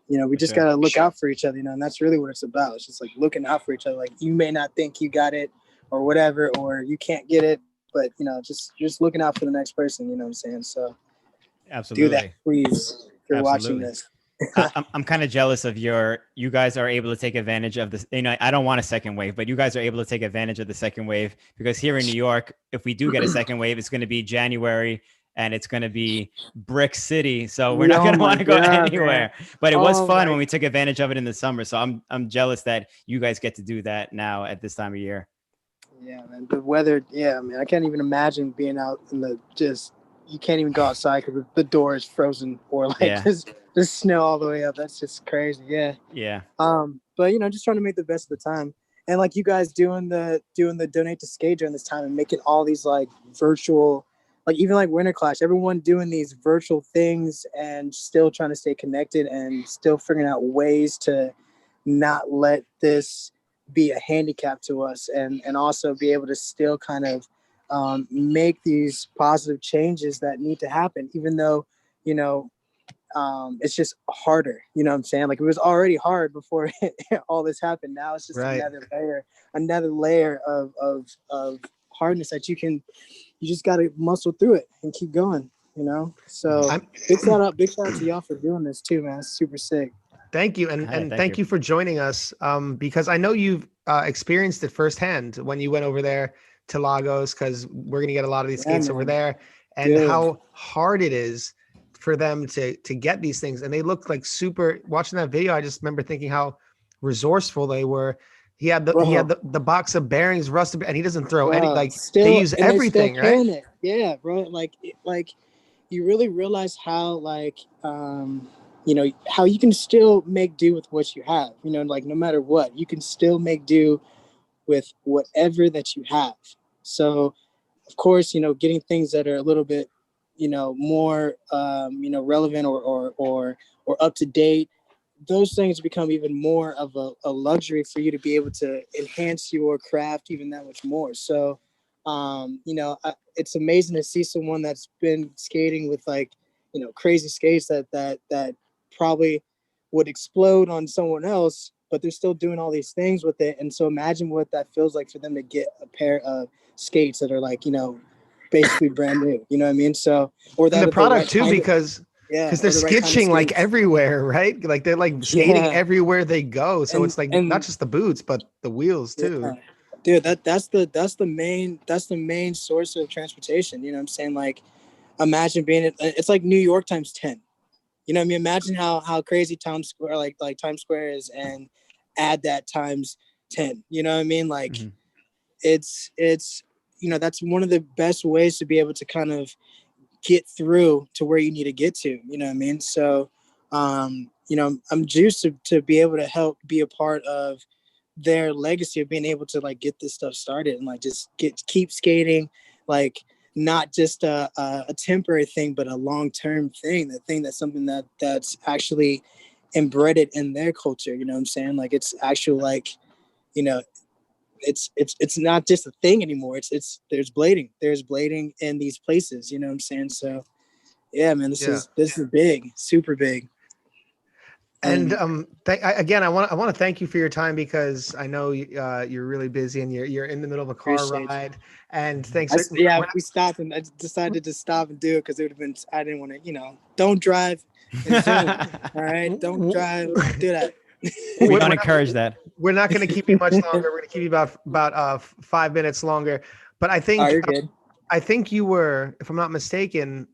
We just gotta look out for each other, and that's really what it's about. It's just like looking out for each other. Like you may not think you got it or whatever, or you can't get it, but just looking out for the next person. You know what I'm saying? So Absolutely. do that, please. If you're watching Absolutely. this. I'm kind of jealous of you guys are able to take advantage of this. I don't want a second wave, but you guys are able to take advantage of the second wave, because here in New York, if we do get a second wave, it's going to be January and it's going to be Brick City. So we're not going to want to go anywhere, man. But it was fun when we took advantage of it in the summer. So I'm jealous that you guys get to do that now at this time of year. Yeah, man. The weather. Yeah, man. I can't even imagine being out in you can't even go outside because the door is frozen, or like just snow all the way up. That's just crazy. Yeah. Yeah. But just trying to make the best of the time, and like you guys doing the donate to skate during this time and making all these like virtual, like even like Winter Clash, everyone doing these virtual things and still trying to stay connected and still figuring out ways to not let this be a handicap to us, and also be able to still kind of make these positive changes that need to happen, even though it's just harder. You know what I'm saying? Like, it was already hard before all this happened. Now it's just another layer of hardness that you just got to muscle through it and keep going, you know? So big shout out to y'all for doing this too, man. It's super sick. Thank you. And thank you for joining us. Because I know you've experienced it firsthand when you went over there to Lagos, because we're going to get a lot of these skates over there, and how hard it is for them to get these things. And they look like super, watching that video, I just remember thinking how resourceful they were. He had the box of bearings rusted, and he doesn't throw any, like, they use everything, right? It. Yeah, bro. Like you really realize how, like, you know, how you can still make do with what you have, you know, like, no matter what, you can still make do with whatever that you have. So of course, you know, getting things that are a little bit, you know, more, you know, relevant or up to date, those things become even more of a luxury for you to be able to enhance your craft even that much more. So, you know, it's amazing to see someone that's been skating with, like, you know, crazy skates that probably would explode on someone else, but they're still doing all these things with it. And so imagine what that feels like for them to get a pair of skates that are, like, you know, basically brand new, you know what I mean? So, or that and the product too, because they're skitching like everywhere, right? Like, they're like skating everywhere they go. So it's like not just the boots, but the wheels too. Dude, that's the main source of transportation. You know what I'm saying? Like, imagine it's like New York times 10. You know what I mean? Imagine how crazy Times Square, like Times Square is, and add that times 10. You know what I mean? Like, it's, you know, that's one of the best ways to be able to kind of get through to where you need to get to, you know what I mean? So, you know, I'm juiced to be able to help be a part of their legacy of being able to, like, get this stuff started and, like, just keep skating, like, not just a temporary thing, but a long-term thing, that's something that's actually embedded in their culture. You know what I'm saying? Like, it's actual, like, you know, it's not just a thing anymore. There's blading in these places. You know what I'm saying? So yeah, man, this is big, super big. And again, I want to thank you for your time, because I know you're really busy and you're in the middle of a car ride. And thanks. We stopped, and I decided to stop and do it because it would have been. I didn't want to, you know, don't drive and Zoom. All right, don't drive. Don't do that. We don't encourage that. We're not going to keep you much longer. We're going to keep you about 5 minutes longer. But I think I think you were, if I'm not mistaken,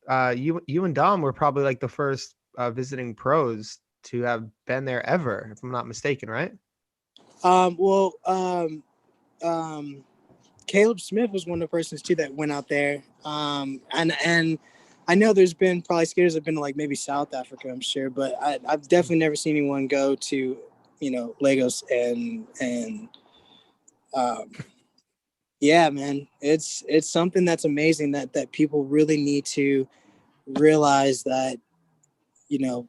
you and Dom were probably like the first visiting pros to have been there ever, if I'm not mistaken, right? Caleb Smith was one of the persons too that went out there. And I know there's been probably skaters that have been to, like, maybe South Africa, I'm sure, but I've definitely never seen anyone go to, you know, Lagos and yeah, man, it's something that's amazing that people really need to realize that, you know,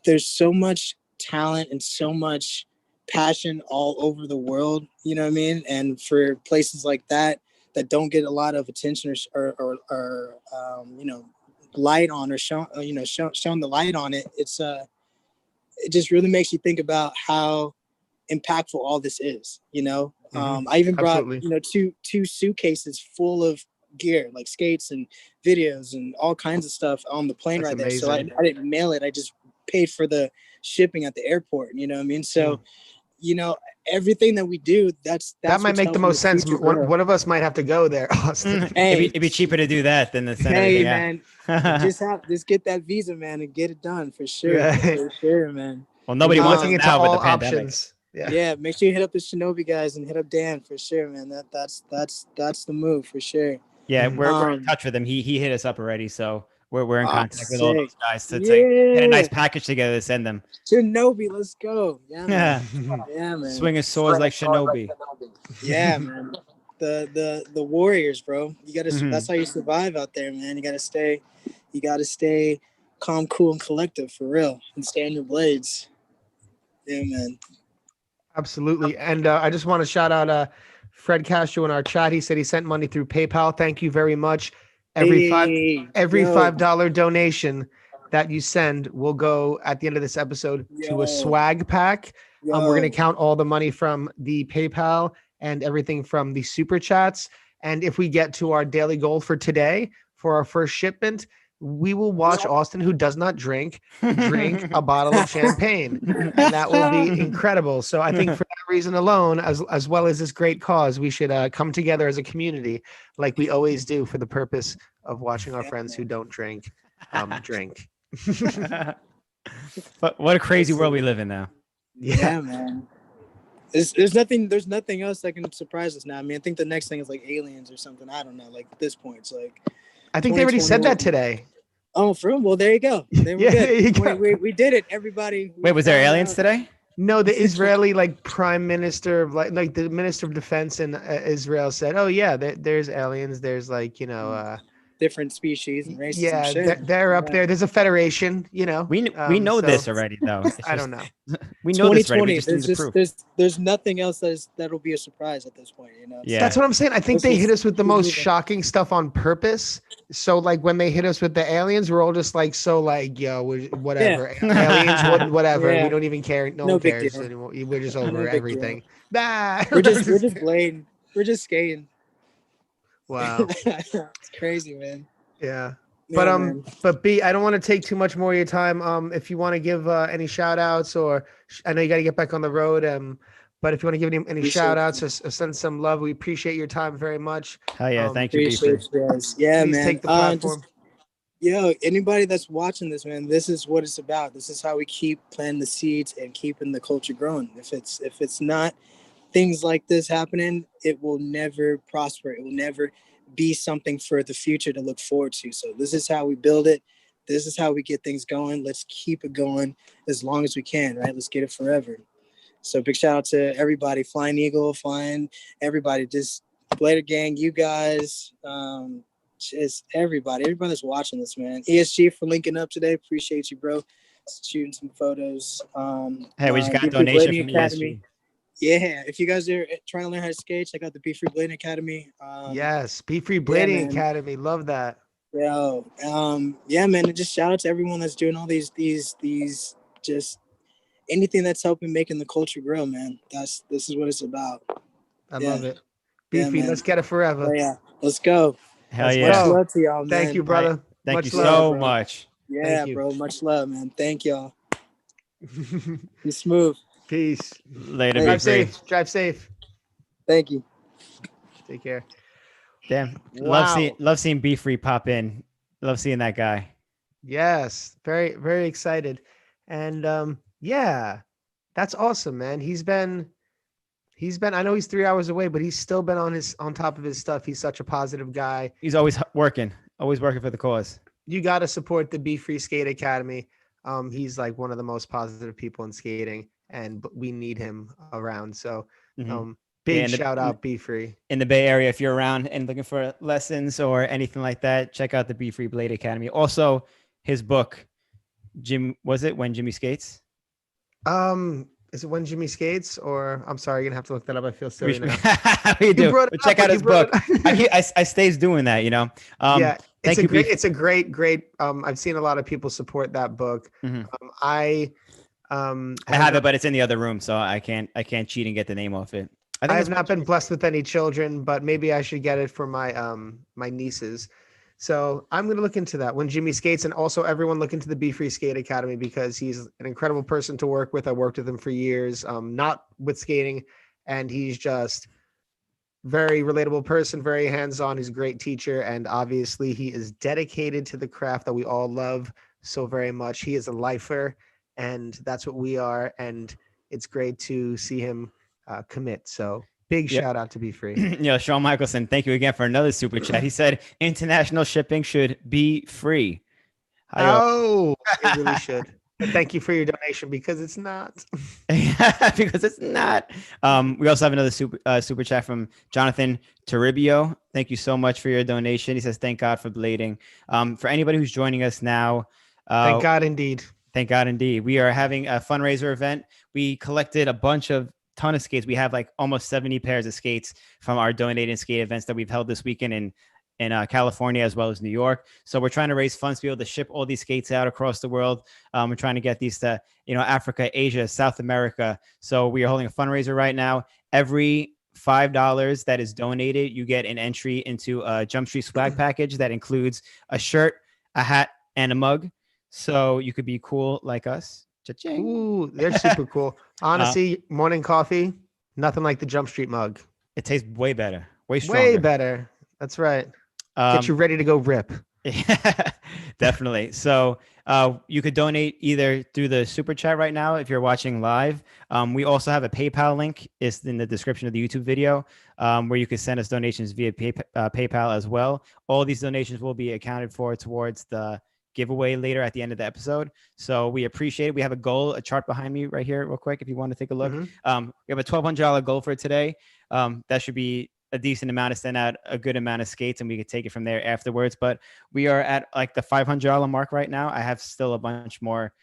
there's so much talent and so much passion all over the world, you know what I mean? And for places like that don't get a lot of attention or you know, light on, or shown the light on it, it just really makes you think about how impactful all this is, you know? I even brought, you know, two suitcases full of gear, like skates and videos and all kinds of stuff on the plane. That's right amazing. There. So I didn't mail it. I just paid for the shipping at the airport, you know what I mean? So, you know, everything that we do, that might make the most sense. One of us might have to go there, Austin. Hey, it'd be cheaper to do that than to send everything man, just get that visa, man, and get it done for sure. Right. For sure, man. Well, nobody wants it now with the pandemic. Options. Yeah, make sure you hit up the Shinobi guys and hit up Dan for sure, man. That's the move for sure. Yeah, we're in touch with him. He hit us up already, so we're in contact with all those guys to get a nice package together to send them. Shinobi, let's go. Yeah, man. Yeah, man. Swinging swords like Shinobi. Yeah, man. The warriors, bro. You gotta. That's how you survive out there, man. You gotta stay calm, cool, and collective for real, and stay on your blades. Yeah, man. Absolutely. And I just want to shout out Fred Castro in our chat. He said he sent money through PayPal. Thank you very much. Every Yo, $5 donation that you send will go at the end of this episode to a swag pack. We're going to count all the money from the PayPal and everything from the super chats. And if we get to our daily goal for today, for our first shipment, we will watch Austin, who does not drink a bottle of champagne. And that will be incredible. So I think for that reason alone, as well as this great cause, we should come together as a community like we always do for the purpose of watching our friends who don't drink drink. But what a crazy world we live in now. Yeah, man. There's nothing else that can surprise us now. I mean, I think the next thing is like aliens or something. I don't know. Like at this point, it's like I think they already said that today. Oh, for real? Well, there you go. Then we're good. We did it, everybody. Wait, was there aliens today? No, the Israeli prime minister, like the minister of defense in Israel said, "Oh yeah, there's aliens. There's different species and races. Yeah, and shit. they're up there. There's a federation, We know this already, though. I don't know. We know this already. We just need the proof. There's nothing else that'll be a surprise at this point. Yeah, that's what I'm saying. I think they hit us with the most shocking stuff on purpose. So like when they hit us with the aliens, we're all just like, yo, whatever. Yeah. Aliens, whatever. Yeah. We don't even care. No one cares anymore. We're just over everything. Nah. We're just blading. We're just skating. Wow. It's crazy, man. Yeah. But B, I don't want to take too much more of your time. If you want to give any shout outs, or I know you got to get back on the road. But if you want to give any shout outs or send some love, we appreciate your time very much. Hell yeah. Thank you. Yeah, please man. Take the platform. Anybody that's watching this, man, this is what it's about. This is how we keep planting the seeds and keeping the culture growing. If it's not things like this happening, it will never prosper. It will never be something for the future to look forward to. So this is how we build it. This is how we get things going. Let's keep it going as long as we can, right? Let's get it forever. So big shout out to everybody, Flying Eagle, Flying, everybody, just Blader Gang, you guys, just everybody that's watching this, man. ESG for linking up today. Appreciate you, bro. Shooting some photos. Hey, we just got a donation from ESG. Yeah, if you guys are trying to learn how to skate, check out the Be Free Blading Academy. Yes, Be Free Blading Academy. Love that. Yeah, man. And just shout out to everyone that's doing all these just anything that's helping making the culture grow, man. This is what it's about. I love it. Be Free, let's get it forever. Oh, yeah, let's go. Hell yeah. Much love to y'all, man. Thank you, brother. Right. Thank much you love, so bro. much. Yeah, bro. Much love, man. Thank y'all. Be smooth. Peace. Later. Drive safe. Drive safe. Thank you. Take care. Damn. Wow. Love seeing Be Free pop in. Love seeing that guy. Yes. Very, very excited. And yeah, that's awesome, man. He's been, I know he's 3 hours away, but he's still been on top of his stuff. He's such a positive guy. He's always working for the cause. You got to support the Be Free Skate Academy. He's like one of the most positive people in skating, and we need him around. So big shout out, Be Free. In the Bay Area, if you're around and looking for lessons or anything like that, check out the Be Free Blade Academy. Also, his book, When Jimmy Skates? Is it When Jimmy Skates? Or I'm sorry, you're gonna have to look that up. I feel silly now. We do. But check out his book. I stays doing that, Yeah, it's a great. I've seen a lot of people support that book. Mm-hmm. I have it, but it's in the other room, so I can't cheat and get the name off it. I have not been blessed with any children, but maybe I should get it for my my nieces. So I'm going to look into that, When Jimmy Skates, and also everyone look into the Be Free Skate Academy, because he's an incredible person to work with. I worked with him for years, not with skating, and he's just very relatable person, very hands-on. He's a great teacher, and obviously he is dedicated to the craft that we all love so very much. He is a lifer, and that's what we are, and it's great to see him commit. So big shout out to Be Free. Sean Michelson, thank you again for another super chat. He said international shipping should be free. Oh, it really should. But thank you for your donation, because it's not. Because it's not. We also have another super chat from Jonathan Toribio. Thank you so much for your donation. He says, thank God for blading. For anybody who's joining us now. Thank God indeed. Thank God indeed. We are having a fundraiser event. We collected a ton of skates. We have like almost 70 pairs of skates from our donated skate events that we've held this weekend. And in California as well as New York. So we're trying to raise funds to be able to ship all these skates out across the world. We're trying to get these to, Africa, Asia, South America. So we are holding a fundraiser right now. Every $5 that is donated, you get an entry into a Jump Street swag package that includes a shirt, a hat, and a mug. So you could be cool like us. Cha-ching. Ooh, they're super cool. Honestly, morning coffee, nothing like the Jump Street mug. It tastes way better, way stronger. Way better. That's right. Get you ready to go rip. Yeah, definitely. So you could donate either through the super chat right now if you're watching live. We also have a PayPal link. It's in the description of the YouTube video where you can send us donations via PayPal as well. All these donations will be accounted for towards the giveaway later at the end of the episode. So we appreciate it. We have a chart behind me right here real quick if you want to take a look. Mm-hmm. We have a $1,200 goal for today. That should be a decent amount to send out a good amount of skates, and we could take it from there afterwards. But we are at like the $500 mark right now. I have still a bunch more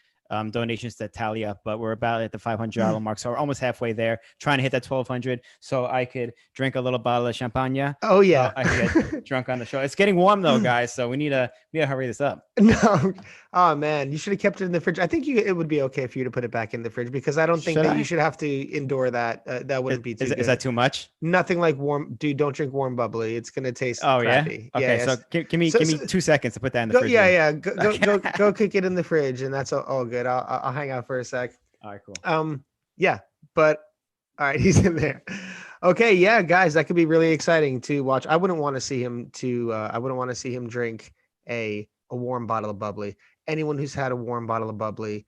donations to tally up, but we're about at the $500 mark. So we're almost halfway there, trying to hit that 1,200 so I could drink a little bottle of champagne. Oh yeah. So I could get drunk on the show. It's getting warm though, guys. So we need to hurry this up. No. Oh man, you should have kept it in the fridge. I think it would be okay for you to put it back in the fridge because I don't think you should have to endure that. That wouldn't be too good. Is that too much? Nothing like warm. Dude, don't drink warm bubbly. It's going to taste crappy. Yeah? Okay, so give me 2 seconds to put that in the fridge. Yeah. Go kick it in the fridge and that's all good. I'll hang out for a sec. All right, cool. Yeah, but all right, he's in there. Okay, yeah, guys, that could be really exciting to watch. I wouldn't want to see him drink a warm bottle of bubbly. Anyone who's had a warm bottle of bubbly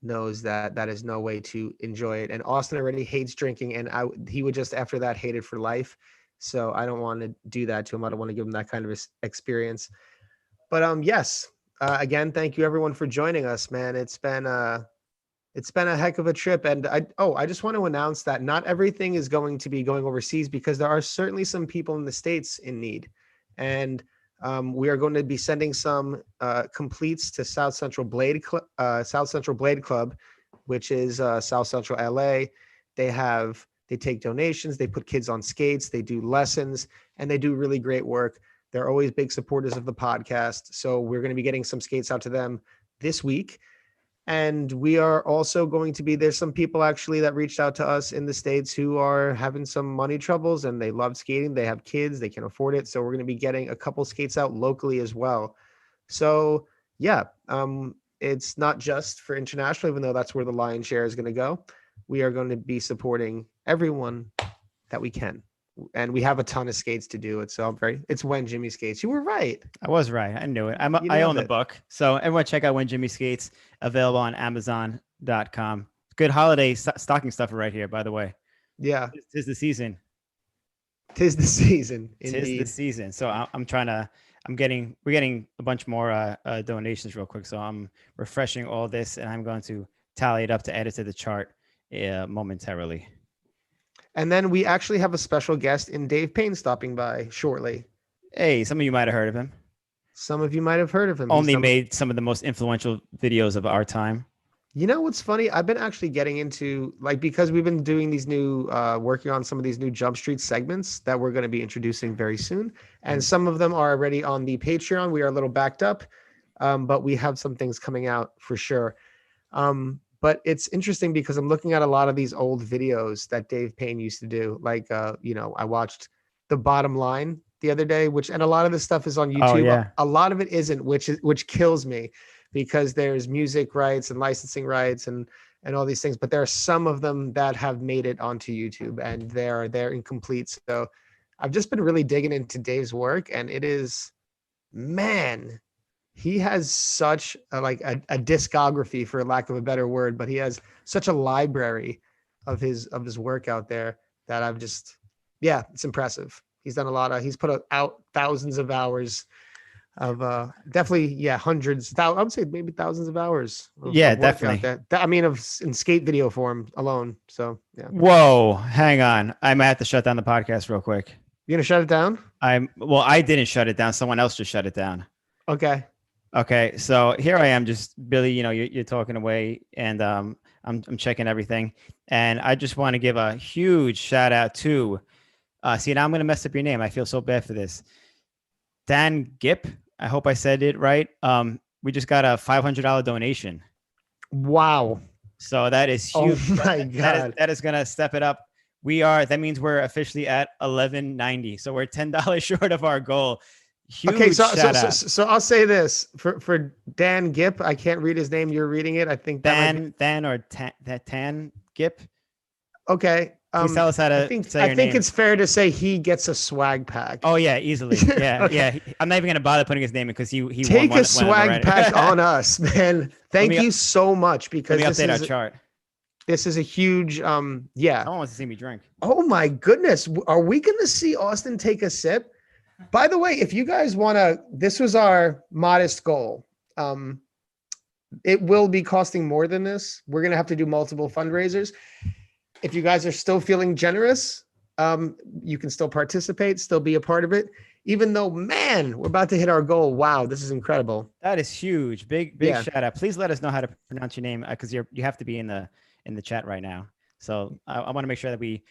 knows that is no way to enjoy it. And Austin already hates drinking, and he would just after that hate it for life. So I don't want to do that to him. I don't want to give him that kind of experience. But yes, again, thank you everyone for joining us, man. It's been a heck of a trip. And I just want to announce that not everything is going to be going overseas because there are certainly some people in the States in need. And we are going to be sending some completes to South Central Blade Club, which is South Central LA. They take donations, they put kids on skates, they do lessons, and they do really great work. They're always big supporters of the podcast. So we're going to be getting some skates out to them this week. And we are also going to be, there's some people actually that reached out to us in the States who are having some money troubles and they love skating. They have kids, they can afford it. So we're going to be getting a couple skates out locally as well. So yeah, it's not just for international, even though that's where the lion's share is going to go. We are going to be supporting everyone that we can. And we have a ton of skates to do it. So it's When Jimmy Skates. You were right. I was right. I knew it. I own the book. So everyone check out When Jimmy Skates, available on Amazon.com. Good holiday stocking stuffer right here, by the way. Yeah. Tis the season. Tis the season. Indeed. Tis the season. So we're getting a bunch more donations real quick. So I'm refreshing all this and I'm going to tally it up to add it to the chart momentarily. And then we actually have a special guest in Dave Payne stopping by shortly. Hey, some of you might have heard of him. Some of you might have heard of him. Made some of the most influential videos of our time. You know what's funny? I've been actually getting into, because we've been doing these new, working on some of these new Jump Street segments that we're going to be introducing very soon. And some of them are already on the Patreon. We are a little backed up, but we have some things coming out for sure. But it's interesting because I'm looking at a lot of these old videos that Dave Payne used to do. I watched The Bottom Line the other day, and a lot of this stuff is on YouTube. Oh, yeah. A lot of it isn't, which kills me because there's music rights and licensing rights and all these things. But there are some of them that have made it onto YouTube and they're incomplete. So I've just been really digging into Dave's work, and it is, man, he has such a discography, for lack of a better word, but he has such a library of his work out there that it's impressive. He's done he's put out thousands of hours of definitely, hundreds, I would say maybe thousands of hours. Of definitely. In skate video form alone. So yeah. Whoa, hang on. I might have to shut down the podcast real quick. You're gonna shut it down? I didn't shut it down. Someone else just shut it down. Okay, so here I am, just Billy. You're talking away, and I'm checking everything, and I just want to give a huge shout out to. See, now I'm gonna mess up your name. I feel so bad for this. Dan Gip. I hope I said it right. We just got a $500 donation. Wow. So that is huge. Oh my God. That is going to step it up. That means we're officially at $11.90. So we're $10 short of our goal. Huge okay, shout out. So I'll say this for Dan Gip. I can't read his name. You're reading it. I think that Tan Gip. Okay. Please tell us how to say your I think name. it's fair to say he gets a swag pack. Oh yeah, easily. Yeah, Okay. yeah. I'm not even gonna bother putting his name in because he take won a swag pack on us, man. Thank you so much because let me update our chart. This is a huge yeah. Someone wants to see me drink. Oh my goodness. Are we gonna see Austin take a sip? By the way, if you guys wanna, this was our modest goal. It will be costing more than this. We're gonna have to do multiple fundraisers. If you guys are still feeling generous, you can still participate, still be a part of it. Even though, man, we're about to hit our goal. Wow, this is incredible. That is huge. Big shout out. Please let us know how to pronounce your name because you have to be in the chat right now. So I want to make sure that we,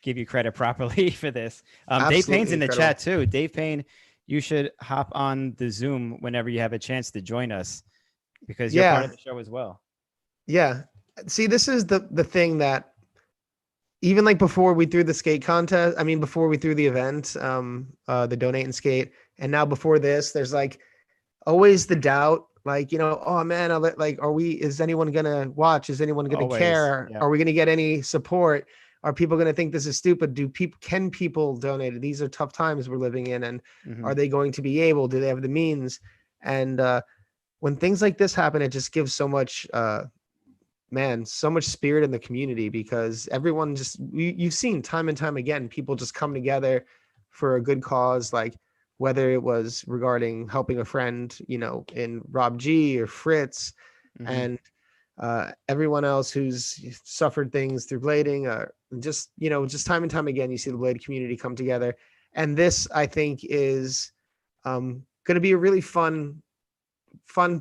give you credit properly for this. Dave Payne's in the chat too. Dave Payne, you should hop on the Zoom whenever you have a chance to join us because you're part of the show as well. Yeah. See, this is the thing that even like before we threw the skate contest, I mean, before we threw the event, the donate and skate, and now before this, there's like always the doubt, like, oh man, is anyone going to watch? Is anyone going to care? Yeah. Are we going to get any support? Are people going to think this is stupid? Can people donate? These are tough times we're living in. And are they going to be able, do they have the means? And when things like this happen, it just gives so much, so much spirit in the community because everyone you've seen time and time again, people just come together for a good cause, like whether it was regarding helping a friend, in Rob G or Fritz and everyone else who's suffered things through blading, just time and time again, you see the blade community come together. And this, I think, is going to be a really fun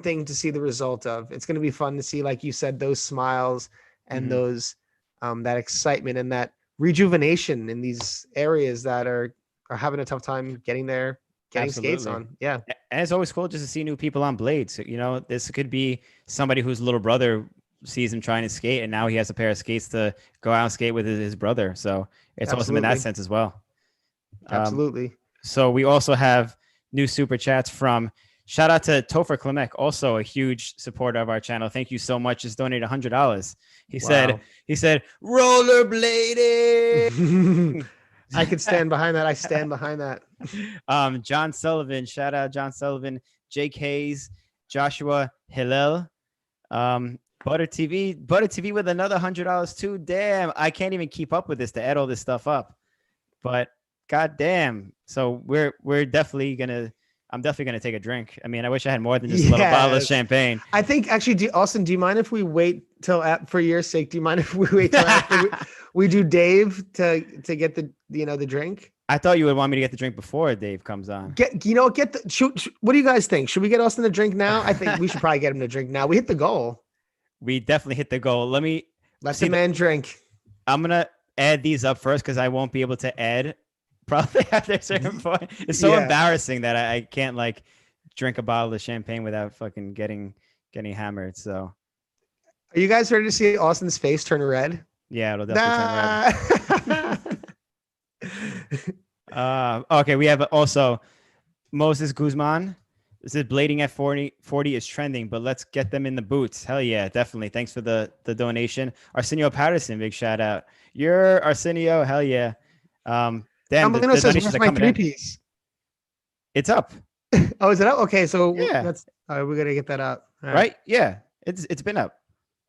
thing to see the result of. It's going to be fun to see, like you said, those smiles and those that excitement and that rejuvenation in these areas that are having a tough time getting skates on. Yeah. And it's always cool just to see new people on blades. So, this could be somebody whose little brother sees him trying to skate and now he has a pair of skates to go out and skate with his brother. So it's awesome in that sense as well. Absolutely. So we also have new super chats from shout out to Topher Klimek, also a huge supporter of our channel. Thank you so much. Just donated $100. He said, rollerblading. I could stand behind that. I stand behind that. John Sullivan, shout out John Sullivan, Jake Hayes, Joshua Hillel, Butter TV with another $100 too. Damn, I can't even keep up with this to add all this stuff up. But goddamn, so we're definitely gonna. I'm definitely going to take a drink. I mean, I wish I had more than just a little bottle of champagne. I think actually, Austin, do you mind if we wait till for your sake? Do you mind if we wait till after we do Dave to get the drink? I thought you would want me to get the drink before Dave comes on. What do you guys think? Should we get Austin the drink now? I think we should probably get him the drink now. We hit the goal. We definitely hit the goal. Let the man drink. I'm going to add these up first because I won't be able to add probably after a certain point. It's so embarrassing that I can't drink a bottle of champagne without fucking getting getting hammered. So, are you guys ready to see Austin's face turn red? Yeah, it'll definitely turn red. Okay, we have also Moses Guzman. This is blading at 40 is trending, but let's get them in the boots. Hell yeah, definitely. Thanks for the donation. Arsenio Patterson, big shout out. You're Arsenio, hell yeah. Dan, the donations are coming in. It's up. Oh, is it up? Okay, so yeah, that's we're gonna get that up. Right? Yeah, it's been up.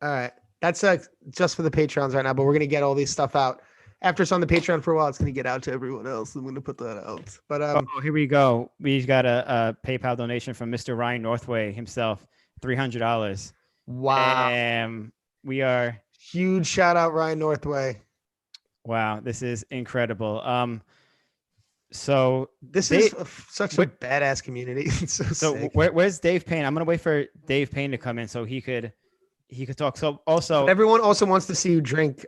All right, that's just for the Patreons right now, but we're gonna get all these stuff out. After it's on the Patreon for a while, it's going to get out to everyone else. I'm going to put that out. But here we go. We've got a PayPal donation from Mr. Ryan Northway himself, $300. Wow. We are huge shout out Ryan Northway. Wow, this is incredible. So this is such a badass community. So where's Dave Payne? I'm going to wait for Dave Payne to come in so he could talk. So also everyone also wants to see you drink.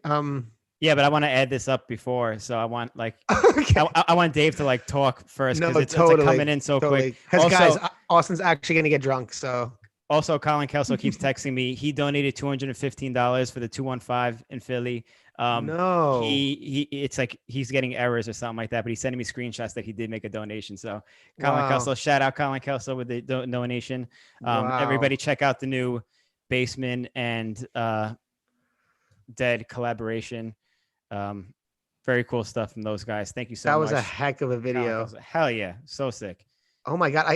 Yeah, but I want to add this up before, so I want like Okay. I want Dave to like talk first No, because it's totally. like coming in so quick. Because Also, guys, Austin's actually gonna get drunk. So also, Colin Kelso keeps texting me. He donated $215 for the 215 in Philly. no. It's like he's getting errors or something like that, but he's sending me screenshots that he did make a donation. So, Colin Wow. Kelso, shout out Colin Kelso with the donation. Wow. Everybody, check out the new Baseman and Dead collaboration. Very cool stuff from those guys. Thank you so much. That was a heck of a video. Hell yeah, so sick. Oh my god,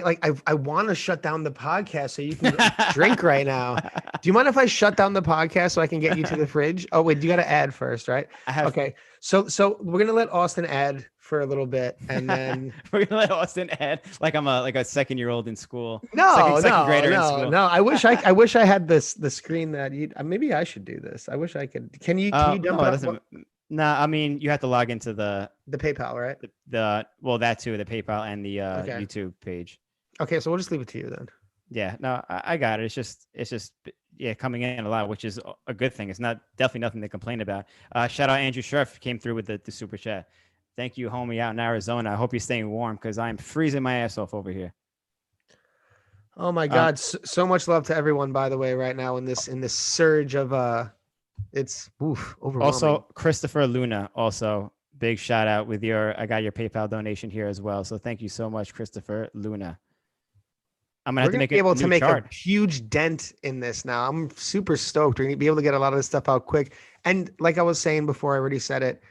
I want to shut down the podcast so you can drink right now. Do you mind if I shut down the podcast so I can get you to the fridge? Oh wait, you got to add first, right? Okay, so we're gonna let Austin add for a little bit, and then we're gonna let Austin add like I'm a 2nd-year-old in school. No, second grader in school. No. I wish I had the screen that you. Maybe I should do this. I wish I could. Can you dump it up? Nah, I mean you have to log into the PayPal, right? That too, the PayPal and the YouTube page. Okay, so we'll just leave it to you then. Yeah, no, I got it. It's just coming in a lot, which is a good thing. It's definitely nothing to complain about. Shout out Andrew Sheriff came through with the super chat. Thank you, homie, out in Arizona. I hope you're staying warm because I'm freezing my ass off over here. Oh my God, so much love to everyone, by the way, right now in this surge of it's overwhelming. Also, Christopher Luna, also big shout out with I got your PayPal donation here as well. So thank you so much, Christopher Luna. We're going to be able to make a huge dent in this now. I'm super stoked. We're going to be able to get a lot of this stuff out quick. And like I was saying before, I already said it,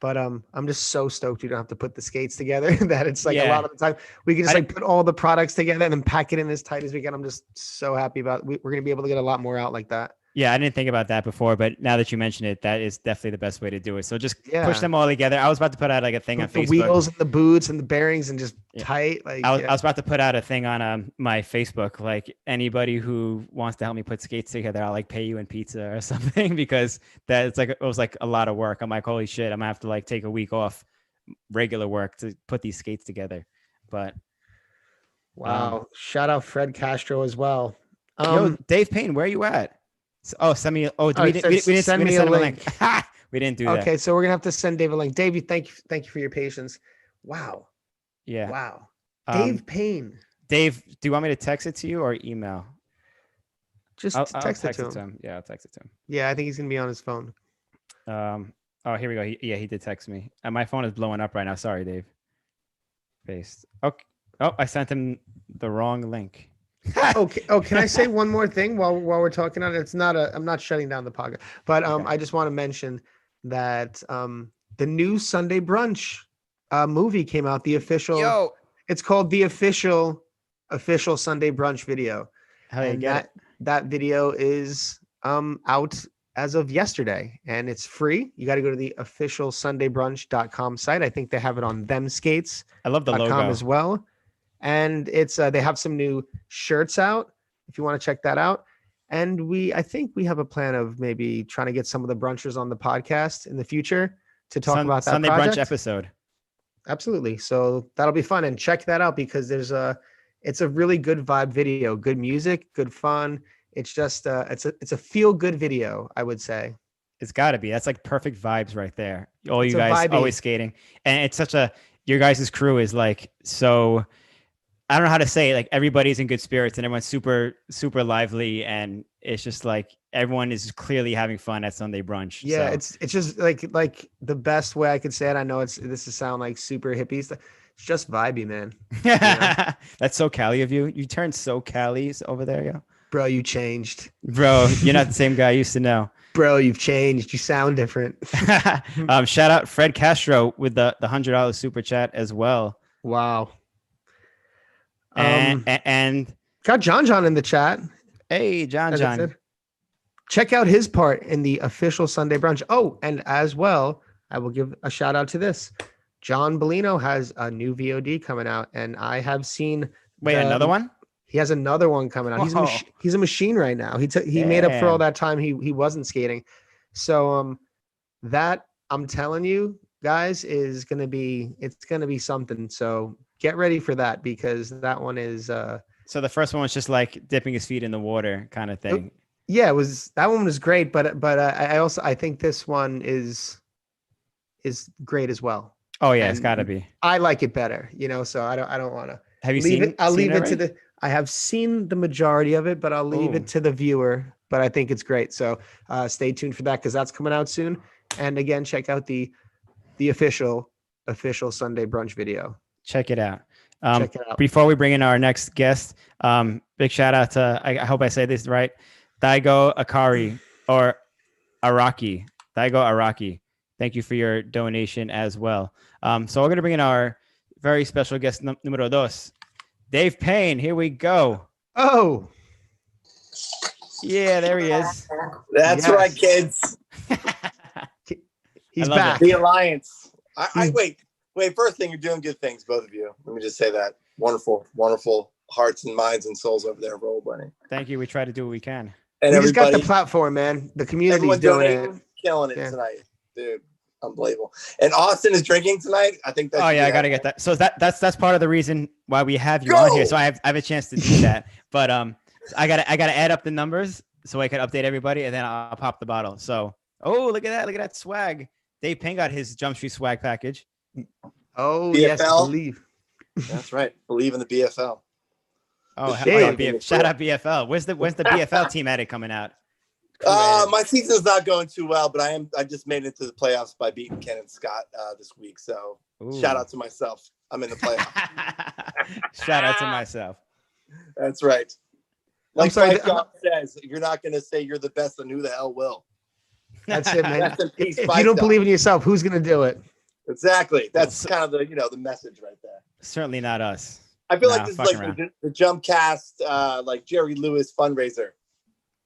but I'm just so stoked you don't have to put the skates together that it's like a lot of the time we can just put all the products together and then pack it in as tight as we can. I'm just so happy about it. We're going to be able to get a lot more out like that. Yeah, I didn't think about that before, but now that you mention it, that is definitely the best way to do it. So just push them all together. I was about to put out like a thing on Facebook. The wheels and the boots and the bearings and just tight. Like I was about to put out a thing on my Facebook, like anybody who wants to help me put skates together, I'll like pay you in pizza or something because it was like a lot of work. I'm like, holy shit, I'm gonna have to like take a week off regular work to put these skates together. But wow, shout out Fred Castro as well. Yo, Dave Payne, where are you at? Send me. We didn't send a link. We didn't do that. Okay, so we're gonna have to send Dave a link. Dave, thank you for your patience. Wow. Yeah. Wow. Dave Payne. Dave, do you want me to text it to you or email? Just text it to him. Yeah, I'll text it to him. Yeah, I think he's gonna be on his phone. Oh, here we go. He did text me. And my phone is blowing up right now. Sorry, Dave. Paste. Okay. Oh, I sent him the wrong link. Okay. Oh, can I say one more thing while we're talking on it? It's not I'm not shutting down the podcast, but I just want to mention that the new Sunday Brunch movie came out. The official. It's called the official Sunday Brunch video. And that video is out as of yesterday, and it's free. You got to go to the official SundayBrunch.com site. I think they have it on themskates. I love the logo as well. And it's they have some new shirts out if you want to check that out. And I think we have a plan of maybe trying to get some of the brunchers on the podcast in the future to talk about that Sunday project. Brunch episode. Absolutely. So that'll be fun, and check that out because it's a really good vibe video, good music, good fun. It's just it's a feel good video, I would say. It's got to be. That's like perfect vibes right there. All you guys always skating, and it's your guys' crew is like so. I don't know how to say it. Like everybody's in good spirits and everyone's super, super lively. And it's just like, everyone is clearly having fun at Sunday Brunch. Yeah. So. It's just like the best way I could say it. I know this is sound like super hippie stuff. It's just vibey, man. That's so Cali of you. You turned so Cali over there. Yo. Bro, you changed. Bro, you're not the same guy I used to know. Bro, you've changed. You sound different. Shout out Fred Castro with the $100 super chat as well. Wow. And got John in the chat. Hey, John. Check out his part in the official Sunday Brunch. Oh, and as well, I will give a shout out to this. John Bellino has a new VOD coming out, and I have seen. Wait, another one? He has another one coming out. He's a machine right now. He made up for all that time he wasn't skating. So that I'm telling you guys is gonna be something. So get ready for that because that one is. So the first one was just like dipping his feet in the water kind of thing. Yeah, that one was great, but I think this one is is great as well. Oh yeah, it's And got to be. I like it better, so I don't want to Have you leave seen? it. I'll seen leave it to already? I have seen the majority of it, but I'll leave Ooh. it to the viewer. But I think it's great. So stay tuned for that because that's coming out soon. And again, check out the official Sunday brunch video. Check it out. Check it out. Before we bring in our next guest, big shout out to, I hope I say this right, Daigo Akari or Araki. Daigo Araki. Thank you for your donation as well. So we're going to bring in our very special guest numero dos, Dave Payne. Here we go. Oh, yeah, there he is. That's right, kids. He's back. The Alliance. I wait. First thing, you're doing good things, both of you. Let me just say that. Wonderful, wonderful hearts and minds and souls over there, rollerblading. Thank you. We try to do what we can. And we just got the platform, man. The community's doing it. Killing it tonight, dude. Unbelievable. And Austin is drinking tonight. I think that's. Oh yeah, I gotta get that. So that's part of the reason why we have you on here. So I have a chance to do that. But I gotta add up the numbers so I can update everybody, and then I'll pop the bottle. So look at that swag. Dave Payne got his Jump Street swag package. Oh BFL? yes, believe. That's right. Believe in the BFL. Oh, shout out BFL. When's the BFL team edit coming out? My season's not going too well, but I just made it to the playoffs by beating Ken and Scott this week. So shout out to myself. I'm in the playoffs. Shout out to myself. That's right. Like Fight Dog says, if you're not going to say you're the best, then who the hell will? That's it, man. If you don't believe in yourself, who's going to do it? Exactly. That's kind of the message right there. Certainly not us. I feel like this is like the Jump Cast, like Jerry Lewis fundraiser.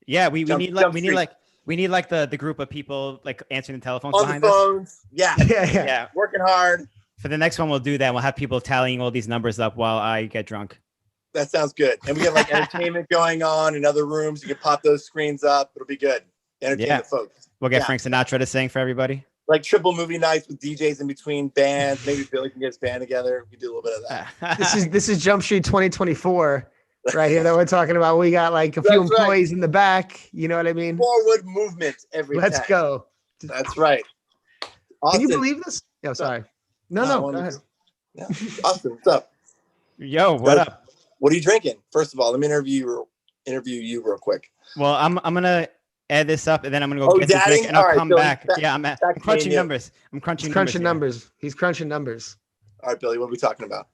Yeah, we need like the group of people like answering the telephones on behind the phones. us. Yeah. Working hard. For the next one, we'll do that. We'll have people tallying all these numbers up while I get drunk. That sounds good. And we have like entertainment going on in other rooms. You can pop those screens up. It'll be good. Entertain the folks. We'll get Frank Sinatra to sing for everybody. Like triple movie nights with DJs in between bands. Maybe Billy can get his band together. We can do a little bit of that. This is Jump Street 2024 right here that we're talking about. We got like a few employees in the back. You know what I mean? Forward movement every time. Let's go. That's right. Can you believe this? No, sorry. No, go ahead. Yeah. Austin, what's up? Yo, what up? What are you drinking? First of all, let me interview you real quick. Well, I'm gonna add this up, and then I'm gonna go get the drink, and I'll come back. Yeah, I'm crunching numbers. I'm crunching numbers. He's crunching numbers. All right, Billy, what are we talking about?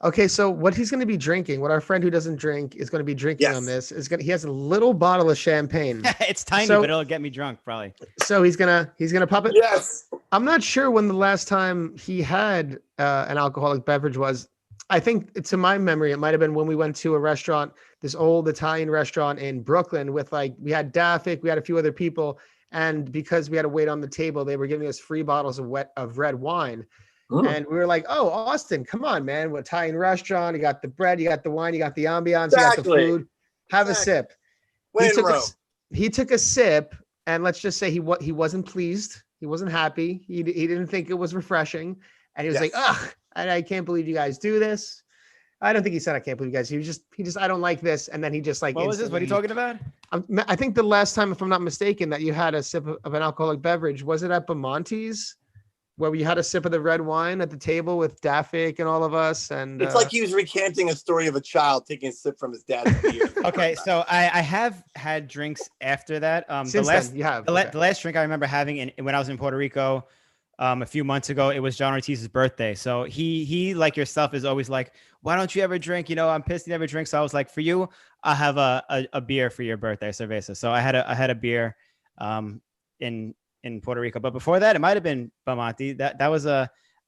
Okay, so what he's going to be drinking, what our friend who doesn't drink is going to be drinking on this is he has a little bottle of champagne. It's tiny, but it'll get me drunk probably. So he's gonna pop it. Yes. I'm not sure when the last time he had an alcoholic beverage was. I think to my memory, it might have been when we went to a restaurant, this old Italian restaurant in Brooklyn with we had Daffic, we had a few other people. And because we had to wait on the table, they were giving us free bottles of red wine. And we were like, oh, Austin, come on, man. We're Italian restaurant. You got the bread, you got the wine, you got the ambiance, you got the food. Have a sip. He took a sip, and let's just say he wasn't pleased. He wasn't happy. He didn't think it was refreshing. And he was like, ugh, I can't believe you guys do this. I don't think he said I can't believe you guys. He just I don't like this. And then he just like, what was this? What are you talking about? I think the last time, if I'm not mistaken, that you had a sip of an alcoholic beverage, was it at Bamonte's? Where we had a sip of the red wine at the table with Daffic and all of us. And it's like he was recanting a story of a child taking a sip from his dad's beer. Okay, so I have had drinks after that. Since then, you have. The last drink I remember having when I was in Puerto Rico a few months ago, it was John Ortiz's birthday. So he like yourself is always like, why don't you ever drink? I'm pissed you never drink. So I was like, for you, I'll have a beer for your birthday, cerveza. So I had a beer in Puerto Rico, but before that, it might have been Bamonte. That was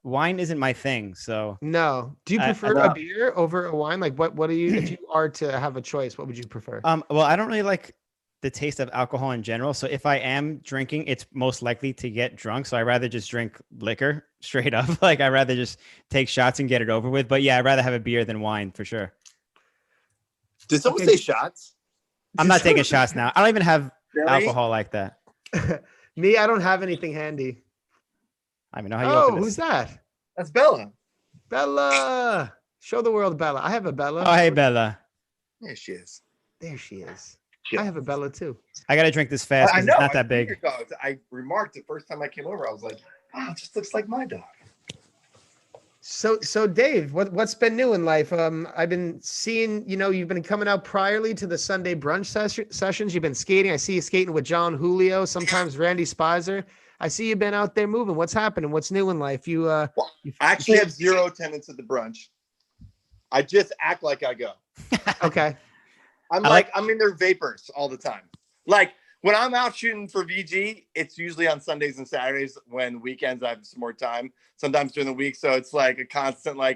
wine isn't my thing. So no. Do you prefer a beer over a wine? Like what do you, if you are to have a choice, what would you prefer? Well, I don't really like the taste of alcohol in general. So if I am drinking, it's most likely to get drunk. So I'd rather just drink liquor straight up. Like I'd rather just take shots and get it over with. But yeah, I'd rather have a beer than wine for sure. Did someone say shots? I'm not taking shots now. I don't even have alcohol like that. Me, I don't have anything handy. I don't know how you open this. Who's that? That's Bella. Bella. Show the world Bella. I have a Bella. Oh, hey, Bella. There she is. There she is. I have a Bella too. I got to drink this fast because it's not that big. I remarked the first time I came over, I was like, Wow, it just looks like my dog. So Dave, what's been new in life? I've been seeing, you've been coming out priorly to the Sunday brunch sessions. You've been skating. I see you skating with John Julio, sometimes Randy Spicer. I see you've been out there moving. What's happening? What's new in life? I actually have zero attendance at the brunch. I just act like I go. Okay. I'm in their vapors all the time. Like when I'm out shooting for VG, it's usually on Sundays and Saturdays. When weekends I have some more time, sometimes during the week. So it's like a constant oh,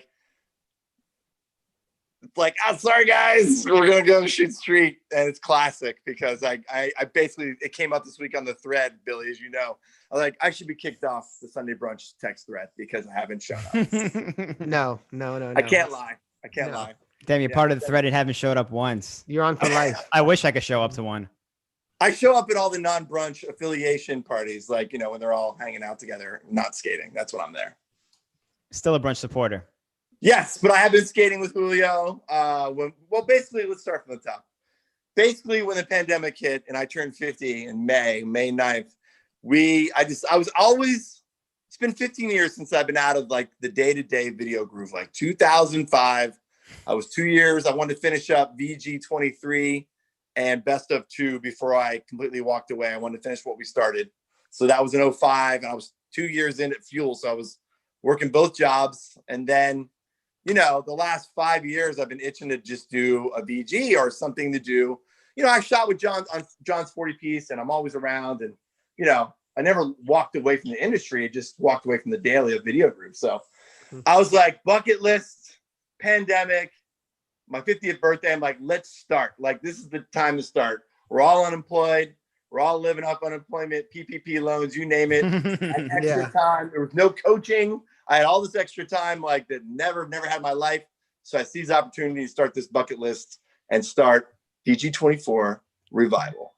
sorry guys, we're gonna go shoot street. And it's classic because I basically, it came out this week on the thread, Billy, as you know. I should be kicked off the Sunday brunch text thread because I haven't shown up. No. I can't lie. Damn, you're part of the thread and haven't showed up once. You're on for life. I wish I could show up to one. I show up at all the non-brunch affiliation parties, when they're all hanging out together, not skating. That's when I'm there. Still a brunch supporter. Yes, but I have been skating with Julio. Basically, let's start from the top. Basically, when the pandemic hit and I turned 50 in May 9th, it's been 15 years since I've been out of the day-to-day video groove. 2005, I was 2 years. I wanted to finish up VG 23 and best of 2 before I completely walked away. I wanted to finish what we started. So that was in 05, and I was 2 years in at Fuel. So I was working both jobs. And then, the last 5 years, I've been itching to just do a VG or something to do. I shot with John on John's 40 piece, and I'm always around. And, I never walked away from the industry. I just walked away from the daily of video group. So I was like, bucket list, pandemic, my 50th birthday. I'm like, let's start. This is the time to start. We're all unemployed. We're all living off unemployment, PPP loans, you name it. I had extra time. There was no coaching. I had all this extra time that never had in my life. So I seized the opportunity to start this bucket list and start VG 24 Revival.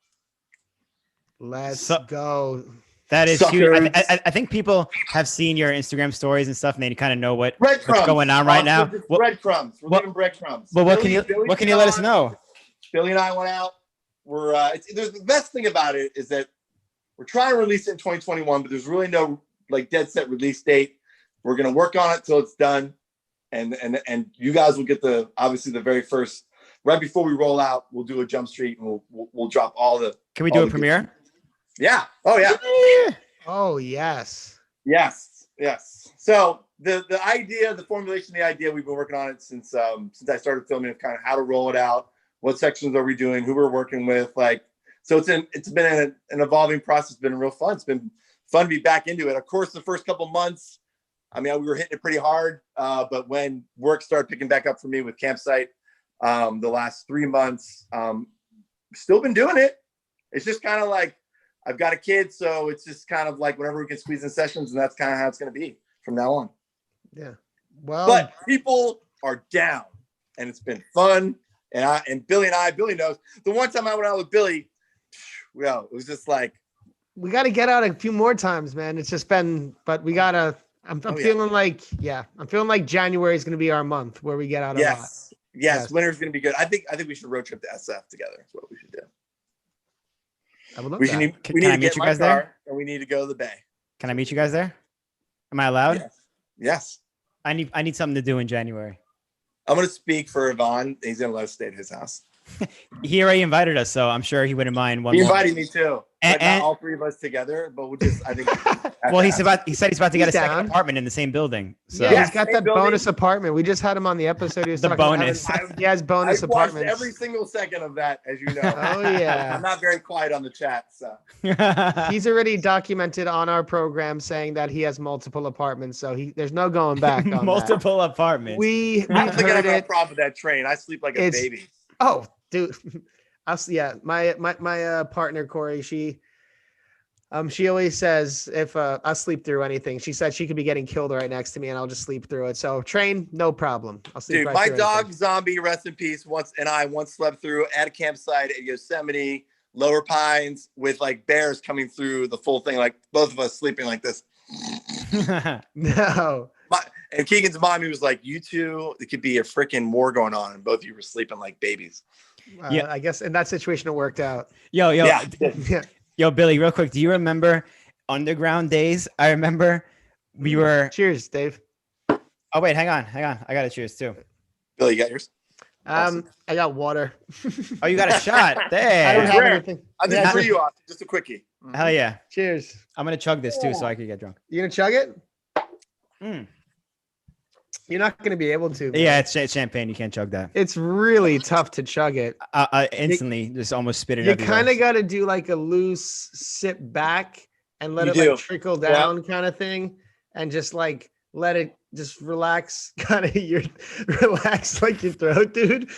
Let's go. That is huge. I think people have seen your Instagram stories and stuff, and they kind of know what's going on right now. Breadcrumbs. We're giving breadcrumbs. Well, what can you let us know? Billy and I went out. The best thing about it is that we're trying to release it in 2021, but there's really no dead set release date. We're gonna work on it till it's done, and you guys will get obviously the very first. Right before we roll out, we'll do a Jump Street and we'll drop all the. Can we do a premiere? Yeah. Oh yeah. Oh yes. Yes. So the idea, the formulation of the idea, we've been working on it since I started filming, of kind of how to roll it out, what sections are we doing, who we're working with, so it's been an evolving process. It's been real fun. It's been fun to be back into it. Of course, the first couple months, we were hitting it pretty hard, but when work started picking back up for me with Campsite, the last 3 months, still been doing it. It's just kind of I've got a kid, so it's just kind of whenever we can squeeze in sessions, and that's kind of how it's going to be from now on. Yeah. Well, but people are down, and it's been fun. And Billy knows the one time I went out with Billy, it was just we got to get out a few more times, man. It's just been, but we gotta. I'm feeling like January is going to be our month where we get out a lot. Yes, winter's going to be good. I think we should road trip to SF together. That's what we should do. I would love that. We need to get my car there? And we need to go to the Bay. Can I meet you guys there? Am I allowed? Yes. I need something to do in January. I'm going to speak for Yvonne. He's going to let us stay at his house. He already invited us, so I'm sure he wouldn't mind one. He invited me too. And not all three of us together, but we'll just. I think. Well, he said he's about to get a second apartment in the same building. So. Yeah, he's got that bonus apartment. We just had him on the episode. He was the bonus. He has bonus apartments. Every single second of that, as you know. Oh yeah. I'm not very quiet on the chat, so. He's already documented on our program saying that he has multiple apartments, so there's no going back on multiple apartments. We've I don't think I heard have a it. problem with that train. I sleep like a baby. Oh, dude. My partner Corey, she always says if I sleep through anything, she said she could be getting killed right next to me and I'll just sleep through it. So train, no problem. I'll sleep. Dude, right my through dog anything. Zombie, rest in peace. Once slept through at a campsite at Yosemite, Lower Pines, with bears coming through the full thing, both of us sleeping like this. No. And Keegan's mommy was like, "You two, it could be a freaking war going on, and both of you were sleeping like babies." Yeah, I guess in that situation it worked out. Yo, Billy, real quick. Do you remember underground days, I remember we were. Cheers, Dave. Oh wait, hang on. I got a cheers too. Bill, you got yours? I got water. Oh, you got a shot. I don't There. have Rare. anything. I just Yeah. threw you off. Just a quickie. Hell yeah. Cheers. I'm gonna chug this too, so I can get drunk. You gonna chug it? Mm. You're not gonna be able to. Yeah, man. it's champagne. You can't chug that. It's really tough to chug it. I instantly just almost spit it. You everywhere. kind of got to do like a loose sip back and let You it do. like trickle down kind of thing, and just like let it just relax, kind of relax like your throat, dude.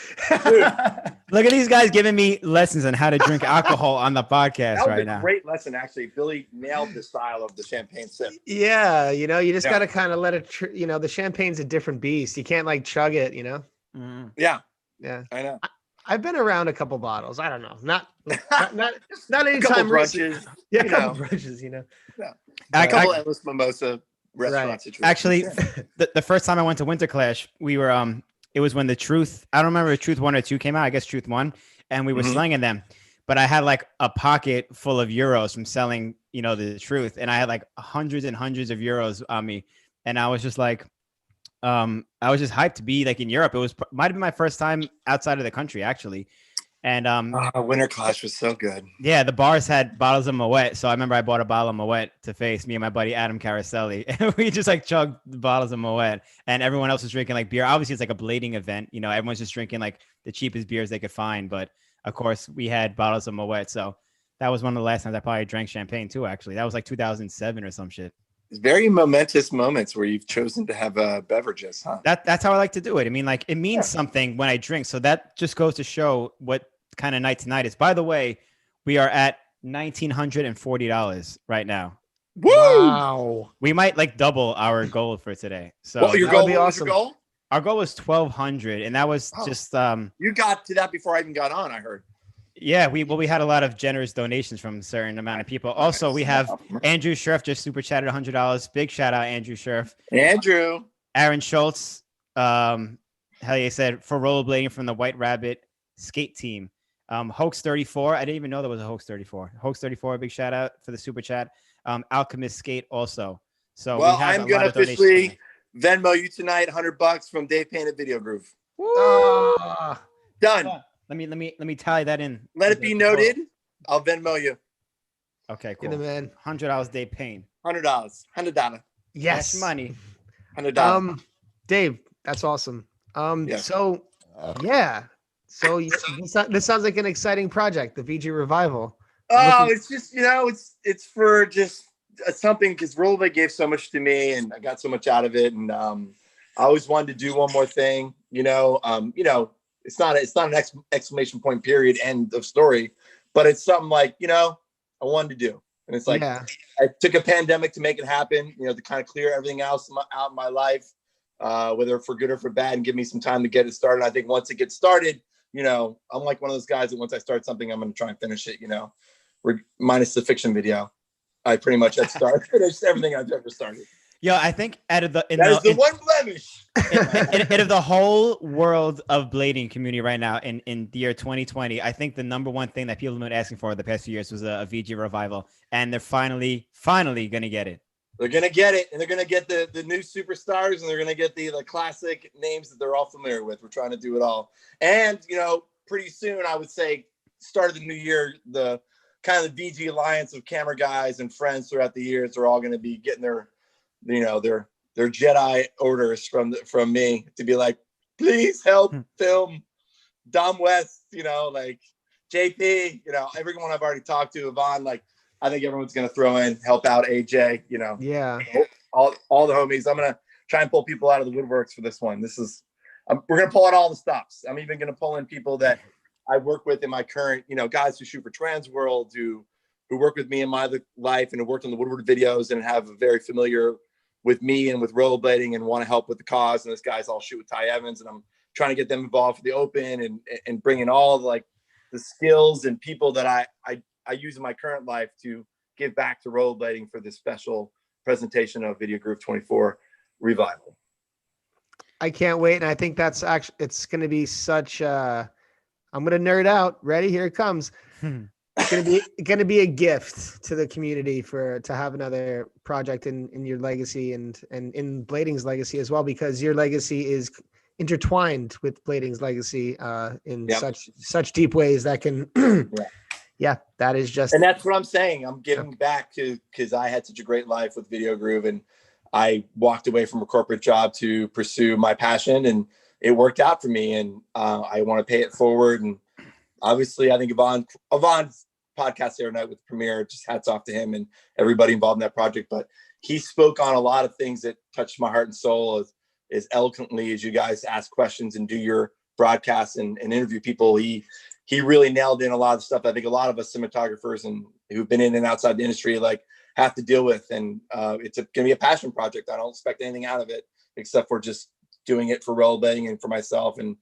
Look at these guys giving me lessons on how to drink alcohol on the podcast That was right a now. great lesson, actually. Billy nailed the style of the champagne sip. Yeah, you just Yeah. got to kind of let it. The champagne's a different beast. You can't like chug it. Mhm. Yeah, Yeah. I know. I've been around a couple bottles. I don't know. Not A couple anytime recent. brunches, Yeah, a you couple know. brunches. a couple endless mimosa restaurant Right. situations. Actually, Yeah. the first time I went to Winter Clash, we were it was when the Truth. I don't remember if Truth 1 or 2 came out. I guess Truth 1, and we were Mhm. slinging them. But I had like a pocket full of euros from selling, the Truth, and I had like hundreds and hundreds of euros on me, and I was just like, I was just hyped to be like in Europe. It was might have been my first time outside of the country actually, and Winter Clash was so good. yeah, the bars had bottles of Moet, so I remember I bought a bottle of Moet to face me and my buddy Adam Caroselli, and we just like chugged the bottles of Moet, and everyone else was drinking like beer. Obviously, it's like a blading event, everyone's just drinking like the cheapest beers they could find, but of course we had bottles of Moet, so that was one of the last times I probably drank champagne too. Actually, that was like 2007 or some shit. It's very momentous moments where you've chosen to have beverages, huh? That's how I like to do it. I mean, like it means something when I drink, so that just goes to show what kind of night tonight is. By the way, we are at $1,940 right now. Woo! Wow. We might like double our goal for today. So Well, your that would goal be what was your awesome. goal? our goal was 1,200, and that was just You got to that before I even got on, I heard. yeah. We had a lot of generous donations from a certain amount of people. Also, we have Andrew Scherf just super chatted $100. Big shout out Andrew Scherf. Andrew. Aaron Schultz, hell yeah, said for rollerblading from the White Rabbit skate team. Hoax 34. I didn't even know there was a Hoax 34. Hoax 34, big shout out for the super chat. Alchemist Skate also. So Well, we have I'm a gonna lot of donations officially coming. Venmo you tonight, $100 from Dave Payne at Video Groove. Ah. Done. Let me tally that in. Let it be noted. I'll Venmo you Okay, Get cool. him in. $100 Dave Payne. $100. $100. Yes. Cash money. $100. Dave, that's awesome. Yeah. So yeah. So this sounds like an exciting project, the VG revival. Oh, it's just it's for just something because rollerblade gave so much to me, and I got so much out of it, and I always wanted to do one more thing. It's not an exclamation point period end of story, but it's something like I wanted to do, and it's like Yeah. I took a pandemic to make it happen. To kind of clear everything else out in my life, whether for good or for bad, and give me some time to get it started. I think once it gets started, I'm like one of those guys that once I start something, I'm going to try and finish it. Minus the fiction video, I pretty much had finished everything I've ever started. Yo, I think out of the one blemish. out of the whole world of blading community right now in the year 2020, I think the number one thing that people have been asking for the past few years was a VG revival, and they're finally gonna get it. They're gonna get it, and they're gonna get the new superstars, and they're gonna get the classic names that they're all familiar with. We're trying to do it all, and pretty soon, I would say, start of the new year, the kind of the VG alliance of camera guys and friends throughout the years are all going to be getting their Jedi orders from me to be like, please help film Dom West, like JP, everyone I've already talked to, Yvonne, I think everyone's going to throw in, help out AJ, Yeah. all the homies. I'm going to try and pull people out of the woodworks for this one. We're going to pull out all the stops. I'm even going to pull in people that I work with in my current, guys who shoot for Trans World, who work with me in my life and have worked on the Woodward videos and have very familiar with me and with rollerblading and want to help with the cause. And this guy's all shoot with Ty Evans, and I'm trying to get them involved for the Open and bring in all the skills and people that I use in my current life to give back to rollerblading for this special presentation of Video Groove 24 Revival. I can't wait, and I think that's actually it's going to be such. I'm going to nerd out. Ready? Here it comes. Gonna be a gift to the community to have another project in your legacy and in Blading's legacy as well, because your legacy is intertwined with Blading's legacy in such deep ways that can that is just, and that's what I'm saying. I'm giving back to, because I had such a great life with Video Groove, and I walked away from a corporate job to pursue my passion, and it worked out for me, and I want to pay it forward. And obviously, I think Yvonne's podcast the other night with Premiere, just hats off to him and everybody involved in that project. But he spoke on a lot of things that touched my heart and soul as eloquently as you guys ask questions and do your broadcasts and interview people. He really nailed in a lot of stuff I think a lot of us cinematographers and who've been in and outside the industry have to deal with. And it's going to be a passion project. I don't expect anything out of it except for just doing it for rollerblading and for myself. And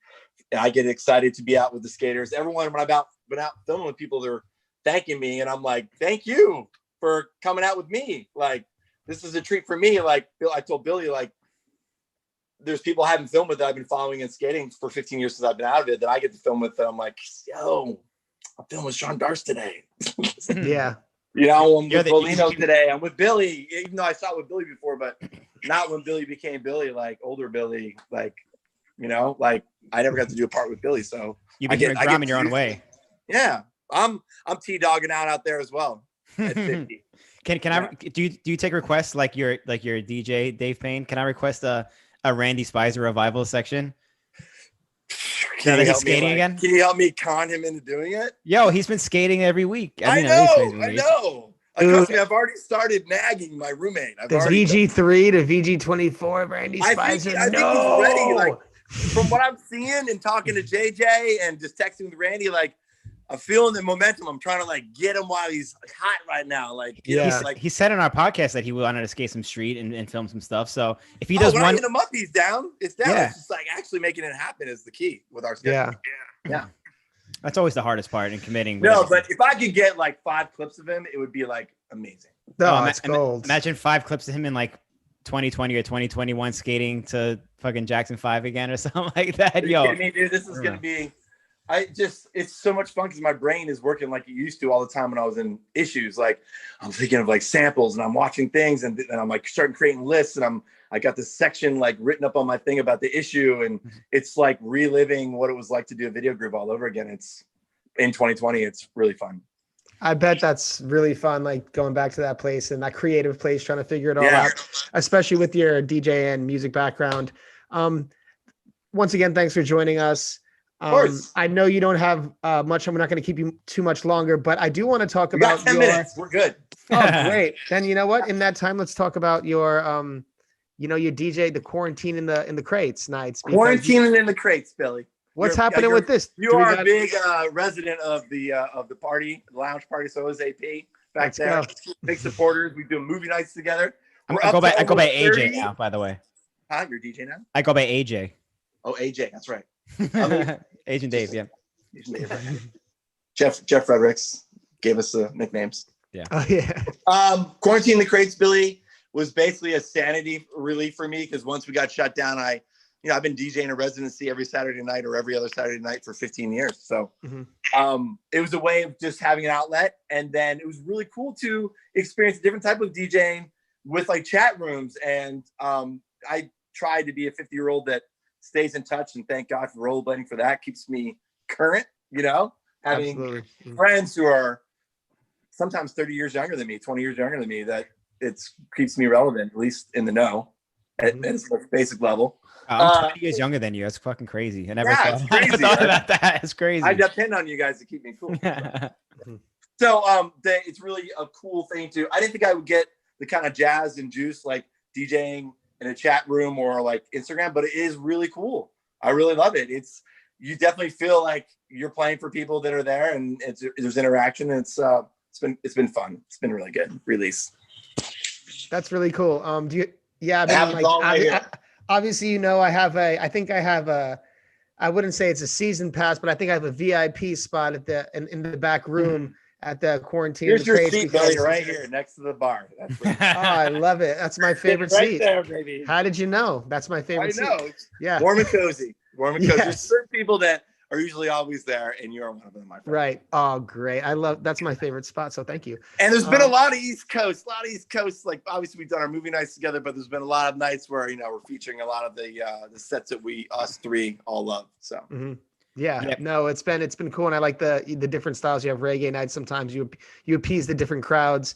I get excited to be out with the skaters. Everyone, when I've been out filming with people, they're thanking me, and I'm like, thank you for coming out with me. Like, this is a treat for me. Like I told Billy, like, there's people I haven't filmed with that I've been following and skating for 15 years since I've been out of it that I get to film with. And I'm like, yo, I'm filming with Sean Darst today. yeah. You know, I'm with Bolino today. I'm with Billy, even though I shot with Billy before, but not when Billy became Billy, like older Billy, like, you know, like I never got to do a part with Billy. So you became a Grom in your own way. Yeah. I'm T-dogging out there as well at 50. Do you take requests like your DJ Dave Payne? Can I request a Randy Spicer revival section? Can he's skating again? Can you help me con him into doing it? Yo, he's been skating every week. I know. Trust me, I've already started nagging my roommate. VG3 to VG24 of Randy Spicer. I think he's ready. Like, from what I'm seeing and talking to JJ and just texting with Randy, like, I'm feeling the momentum. I'm trying to like get him while he's hot right now. Like, he said on our podcast that he wanted to skate some street and film some stuff. So if he does when I hit him up, he's down. It's down. Yeah. It's just like actually making it happen is the key with our schedule. Yeah. That's always the hardest part in committing. No, but if I could get like 5 clips of him, it would be like amazing. No, it's gold. Imagine 5 clips of him in like 2020 or 2021 skating to fucking Jackson 5 again or something like that. Yo, me, dude, this is gonna be. It's so much fun because my brain is working like it used to all the time when I was in issues. Like I'm thinking of like samples and I'm watching things and I'm like starting creating lists and I got this section like written up on my thing about the issue and it's like reliving what it was like to do a video group all over again. It's in 2020. It's really fun. I bet that's really fun. Like going back to that place and that creative place, trying to figure it all out, especially with your DJ and music background. Once again, thanks for joining us. I know you don't have much, and we're not going to keep you too much longer, but I do want to talk about 10 minutes. We're good. Oh, great. Then you know what? In that time, let's talk about your, your DJ, the quarantine in the crates nights. Quarantining in the crates, Billy. What's happening with this? You are a big resident of the party, the lounge party. So is AP back there. Go. Big supporters. We do movie nights together. I go by AJ now, by the way. Huh? You're DJ now? I go by AJ. Oh, AJ. That's right. Agent Dave, yeah. Jeff Fredericks gave us the nicknames. Yeah. Oh yeah. Quarantine the Crates, Billy, was basically a sanity relief for me because once we got shut down, I've been DJing a residency every Saturday night or every other Saturday night for 15 years. So it was a way of just having an outlet. And then it was really cool to experience a different type of DJing with like chat rooms. And I tried to be a 50-year-old that stays in touch, and thank God for rollerblading for that. Keeps me current, having friends who are sometimes 30 years younger than me, 20 years younger than me, that keeps me relevant, at least in the know at its most basic level. I'm 20 years younger than you. That's fucking crazy. I never thought about that. It's crazy. I depend on you guys to keep me cool. So it's really a cool thing I didn't think I would get the kind of jazz and juice like DJing in a chat room or like Instagram, but it is really cool. I really love it. You definitely feel like you're playing for people that are there, and there's interaction. And it's been fun. It's been really good release. That's really cool. Obviously, I wouldn't say it's a season pass, but I think I have a VIP spot in the back room. At the quarantine. Here's your seat, Billy, right here next to the bar. I love it. That's my favorite seat. Right there, baby. How did you know? That's my favorite seat. I know. Yeah. Warm and cozy. Yes. There's certain people that are usually always there, and you're one of them, my friend. Right. Oh, great. That's my favorite spot. So thank you. And there's been a lot of East Coast. Like obviously we've done our movie nights together, but there's been a lot of nights where we're featuring a lot of the sets that us three all love. So. Mm-hmm. Yeah, Yep. no, it's been cool, and I like the different styles. You have reggae nights. Sometimes you appease the different crowds,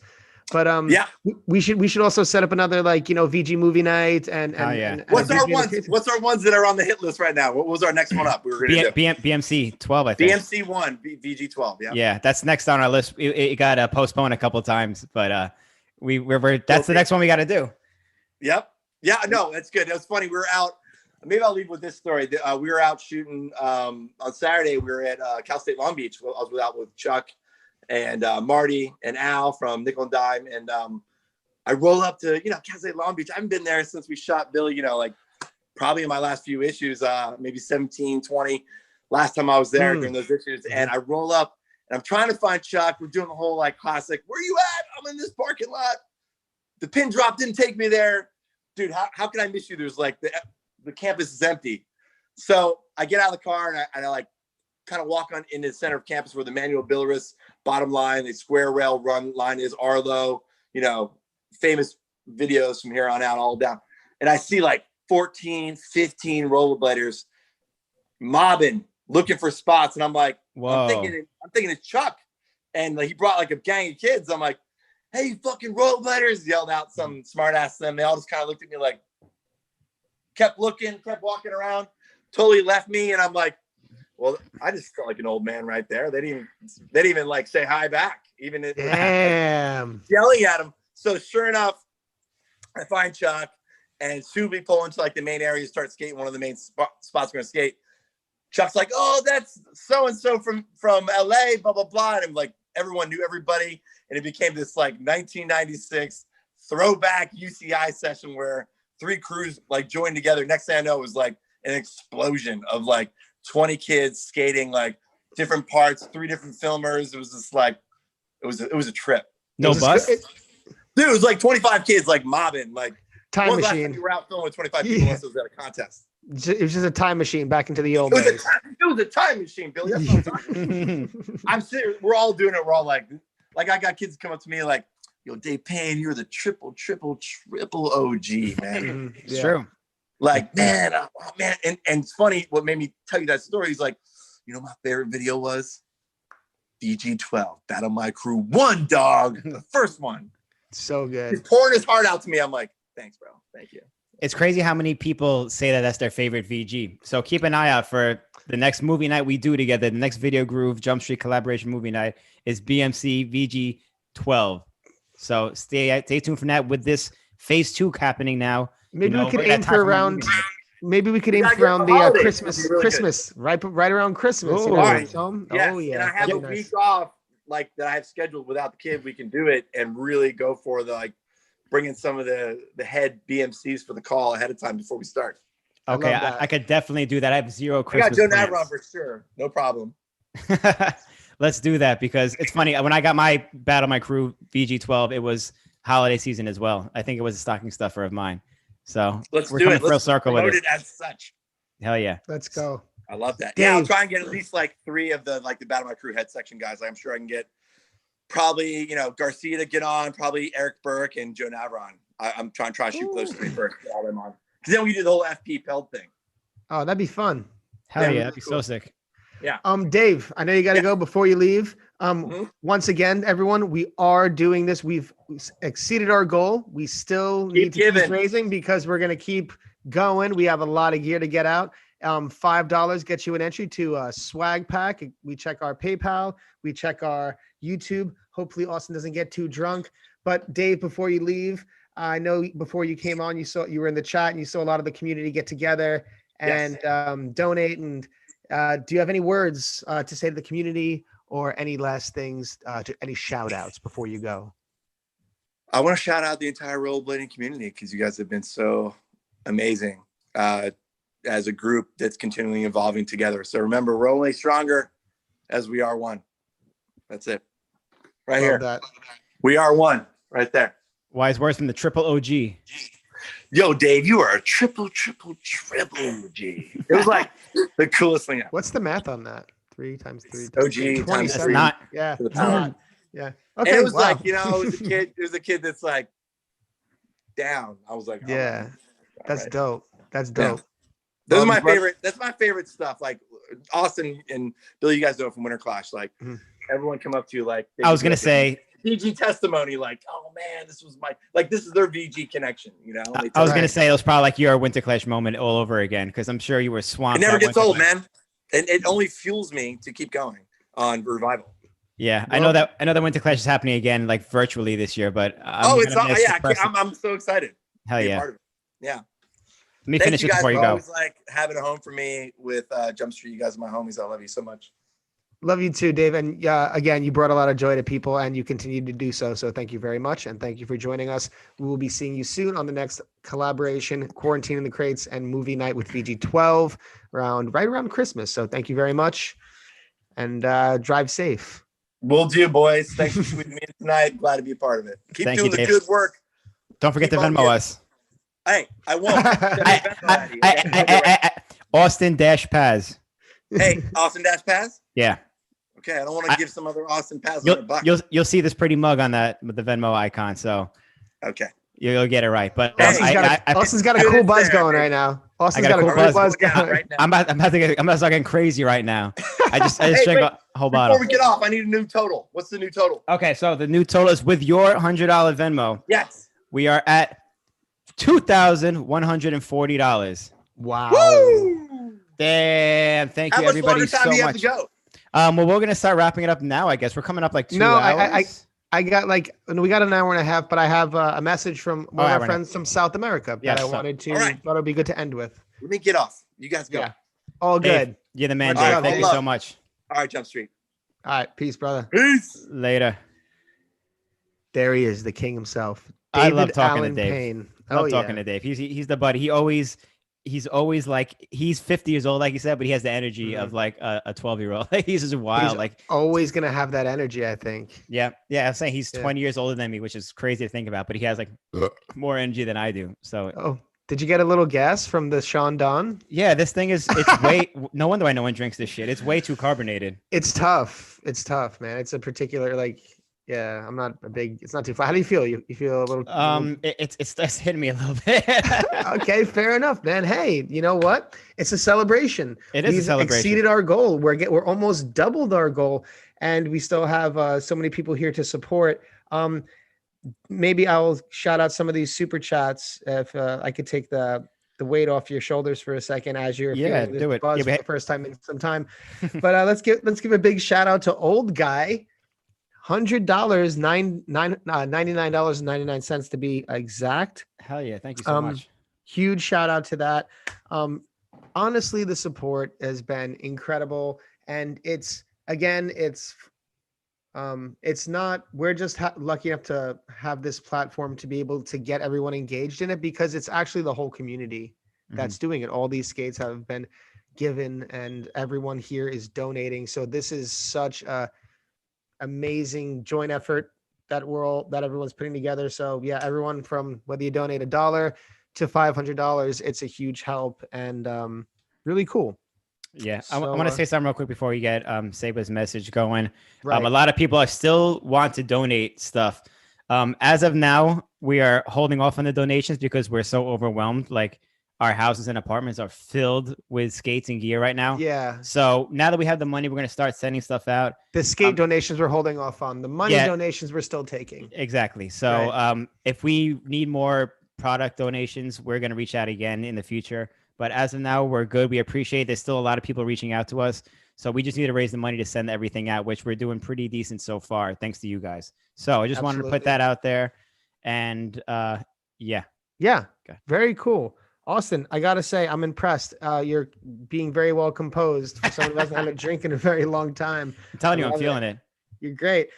but we should also set up another VG movie night and What's our ones that are on the hit list right now? What was our next one up? We were going to do BMC 12, I think. BMC 1, VG 12. Yeah, that's next on our list. It got postponed a couple of times, but that's the next one we got to do. Yep. Yeah, no, that's good. That's funny. We were out. Maybe I'll leave with this story. We were out shooting on Saturday. We were at Cal State Long Beach. I was out with Chuck and Marty and Al from Nickel and Dime. And I roll up to, Cal State Long Beach. I haven't been there since we shot Billy, probably in my last few issues, maybe 17, 20. Last time I was there during those issues. And I roll up and I'm trying to find Chuck. We're doing the whole classic, where you at? I'm in this parking lot. The pin drop didn't take me there. Dude, how can I miss you? There's the campus is empty. So I get out of the car and I kind of walk on into the center of campus where the Manuel Billerus bottom line, the square rail run line is, Arlo, famous videos from here on out, all down. And I see 14, 15 rollerbladers mobbing, looking for spots. And I'm like, whoa. I'm thinking it's Chuck. And he brought a gang of kids. I'm like, hey, you fucking rollerbladers, yelled out some smart ass to them. They all just kind of looked at me kept looking, kept walking around, totally left me. And I'm like, well, I just felt like an old man right there. They didn't even say hi back, even damn yelling at him. So sure enough, I find Chuck, and as soon as we pull into the main area, start skating one of the main spots we're gonna skate. Chuck's like, oh, that's so-and-so from LA, blah, blah, blah. And I'm everyone knew everybody. And it became this 1996 throwback UCI session where 3 crews joined together. Next thing I know, it was an explosion of 20 kids skating different parts, 3 different filmers. It was just it was a trip. No bus? Dude, it was 25 kids mobbing. Time machine. You were out filming with 25 people unless it was at a contest. It was just a time machine back into the old days. It was a time machine, Billy. That's what I'm talking about. I'm serious. We're all doing it. We're all I got kids come up to me yo, Dave Payne, you're the triple OG, man. It's true. Man, oh, man. And it's funny, what made me tell you that story is my favorite video was VG12, Battle My Crew 1, dog. The first one. So good. He's pouring his heart out to me. I'm like, thanks, bro. Thank you. It's crazy how many people say that that's their favorite VG. So keep an eye out for the next movie night we do together. The next Video Groove Jump Street collaboration movie night is BMC VG 12. So stay tuned for that with this phase 2 happening now. Maybe we could aim for around. Maybe we could aim for around the Christmas, right around Christmas. All right. Yes. Oh yeah. And I have a week off that I have scheduled without the kid. We can do it and really go for the bringing some of the head BMCs for the call ahead of time before we start. Okay, I could definitely do that. I have 0 Christmas. I got Joe Navron for sure. No problem. Let's do that because it's funny. When I got my Battle My Crew VG12, it was holiday season as well. I think it was a stocking stuffer of mine. So let's we're do coming it. Full let's circle with it as such. Hell yeah. Let's go. I love that. Dave. Yeah, I'll try and get at least 3 of the the Battle My Crew head section guys. I'm sure I can get probably Garcia to get on, probably Eric Burke and Joe Navron. I'm trying to shoot those 3 first. Get all them on because then we do the whole FP Peld thing. Oh, that'd be fun. Hell yeah, that'd be so sick. Yeah. Dave, I know you got to go before you leave. Once again, everyone, we are doing this. We've exceeded our goal. We still need to keep raising because we're going to keep going. We have a lot of gear to get out. $5 gets you an entry to a swag pack. We check our PayPal. We check our YouTube. Hopefully Austin doesn't get too drunk. But Dave, before you leave, I know before you came on, you were in the chat and you saw a lot of the community get together and donate. And do you have any words to say to the community or any last things, to any shout outs before you go? I want to shout out the entire rollerblading community because you guys have been so amazing as a group that's continually evolving together. So remember, we're only stronger as we are one. That's it. Right here. We are one right there. Wise words from the triple OG. yo, Dave, you are a triple G. It was like the coolest thing ever. What's the math on that? 3 times 3. OG times 27. 3. Yeah. To the power. Yeah. And Okay. it was wow. like, it was a kid that's like down. I was like, oh, Yeah. That's right. dope. That's Yeah. dope. Those are my favorite. That's my favorite stuff. Like Austin and Bill, you guys know from Winter Clash. Like everyone come up to you like. I was gonna say VG testimony. Like, oh man, this was this is their VG connection. I was gonna say it was probably like your Winter Clash moment all over again because I'm sure you were swamped. It never gets old, man, and it only fuels me to keep going on Revival. Yeah, I know that Winter Clash is happening again, like virtually this year. But I'm so excited. Hell yeah! Part of it. Yeah. Let me finish it before you go. Always like having a home for me with Jump Street. You guys are my homies. I love you so much. Love you too, Dave. And again, you brought a lot of joy to people and you continue to do so. So thank you very much. And thank you for joining us. We will be seeing you soon on the next collaboration, Quarantine in the Crates and Movie Night with VG12 right around Christmas. So thank you very much and drive safe. Will do, boys. Thanks for squeezing me in tonight. Glad to be a part of it. Keep doing the good work. Don't forget to Venmo us. Hey, I won't. Austin-Paz. Hey, Austin-Paz? Yeah. Okay, I don't want to give some other Austin Paz $100. You'll see this pretty mug on that with the Venmo icon, so okay. You'll get it right. But Austin's got a cool buzz going right now. Austin's got a cool buzz going right now. I'm about to start getting crazy right now. I just drank a whole bottle. Before we get off, I need a new total. What's the new total? Okay, so the new total is with your $100 Venmo. Yes. We are at $2,140. Wow. Woo! Damn. Thank you, everybody, so much. How much longer time do you have to go? Well, we're going to start wrapping it up now, I guess. We're coming up like 2 hours. I got we got an hour and a half, but I have a message from one of our friends from South America that I wanted to, thought it'd be good to end with. Let me get off. You guys go. Yeah. All good. Dave, you're the man, Dave. Thank you so much. All right, Jump Street. All right. Peace, brother. Peace. Later. There he is, the king himself. I love talking to Dave. Payne. Love talking to Dave. He's the buddy. He's always like, he's 50 years old, like you said, but he has the energy of like a 12-year-old. He's just wild. He's always going to have that energy, I think. Yeah. Yeah. I'm saying he's 20 years older than me, which is crazy to think about, but he has like more energy than I do. So, did you get a little gas from the Sean Don? Yeah. This thing it's way, no wonder why no one drinks this shit. It's way too carbonated. It's tough, man. It's a particular, yeah, I'm not a big. It's not too far. How do you feel? You feel a little. It's hitting me a little bit. Okay, fair enough, man. Hey, you know what? It's a celebration. It is a celebration. Exceeded our goal. We're almost doubled our goal, and we still have so many people here to support. Maybe I'll shout out some of these super chats if I could take the weight off your shoulders for a second as you're feeling this buzz for the first time in some time. But let's give a big shout out to Old Guy. $100, $99.99 to be exact. Hell yeah. Thank you so much. Huge shout out to that. Honestly, the support has been incredible. And it's not, we're just lucky enough to have this platform to be able to get everyone engaged in it because it's actually the whole community that's doing it. All these skates have been given and everyone here is donating. So this is such a amazing joint effort that everyone's putting together. So yeah, everyone from whether you donate $1 to $500, it's a huge help and really cool. Yeah, so, I want to say something real quick before you get Seba's message going. Right. A lot of people still want to donate stuff. As of now, we are holding off on the donations because we're so overwhelmed. Like our houses and apartments are filled with skates and gear right now. Yeah. So now that we have the money, we're going to start sending stuff out. The skate donations we're holding off on. The money donations we're still taking. Exactly. So if we need more product donations, we're going to reach out again in the future. But as of now, we're good. We appreciate there's still a lot of people reaching out to us. So we just need to raise the money to send everything out, which we're doing pretty decent so far, thanks to you guys. So I just wanted to put that out there. And yeah. Okay. Very cool. Austin, I got to say, I'm impressed. You're being very well composed for someone who hasn't had a drink in a very long time. I'm telling you, I'm feeling it. You're great.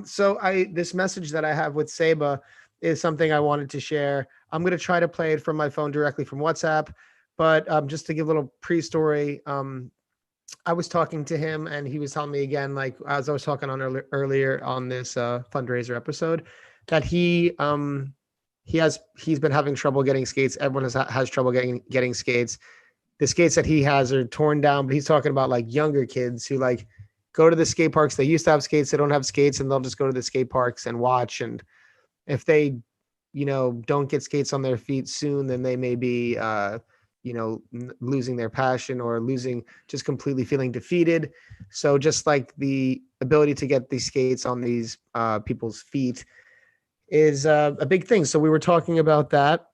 So this message that I have with Seba is something I wanted to share. I'm going to try to play it from my phone directly from WhatsApp. But just to give a little pre-story, I was talking to him and he was telling me again, like as I was talking on earlier on this fundraiser episode, that he he's been having trouble getting skates. Everyone has trouble getting skates. The skates that he has are torn down, but he's talking about like younger kids who like go to the skate parks. They used to have skates. They don't have skates, and they'll just go to the skate parks and watch. And if they, don't get skates on their feet soon, then they may be, losing their passion or just completely feeling defeated. So just like the ability to get these skates on these people's feet is a big thing. So we were talking about that,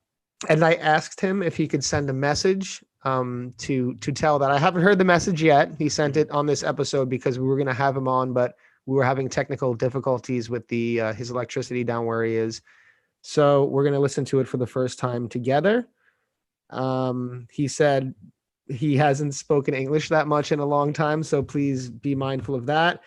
and I asked him if he could send a message to tell that. I haven't heard the message yet. He sent it on this episode because we were going to have him on, but we were having technical difficulties with his electricity down where he is. So we're going to listen to it for the first time together. He said he hasn't spoken English that much in a long time, so please be mindful of that.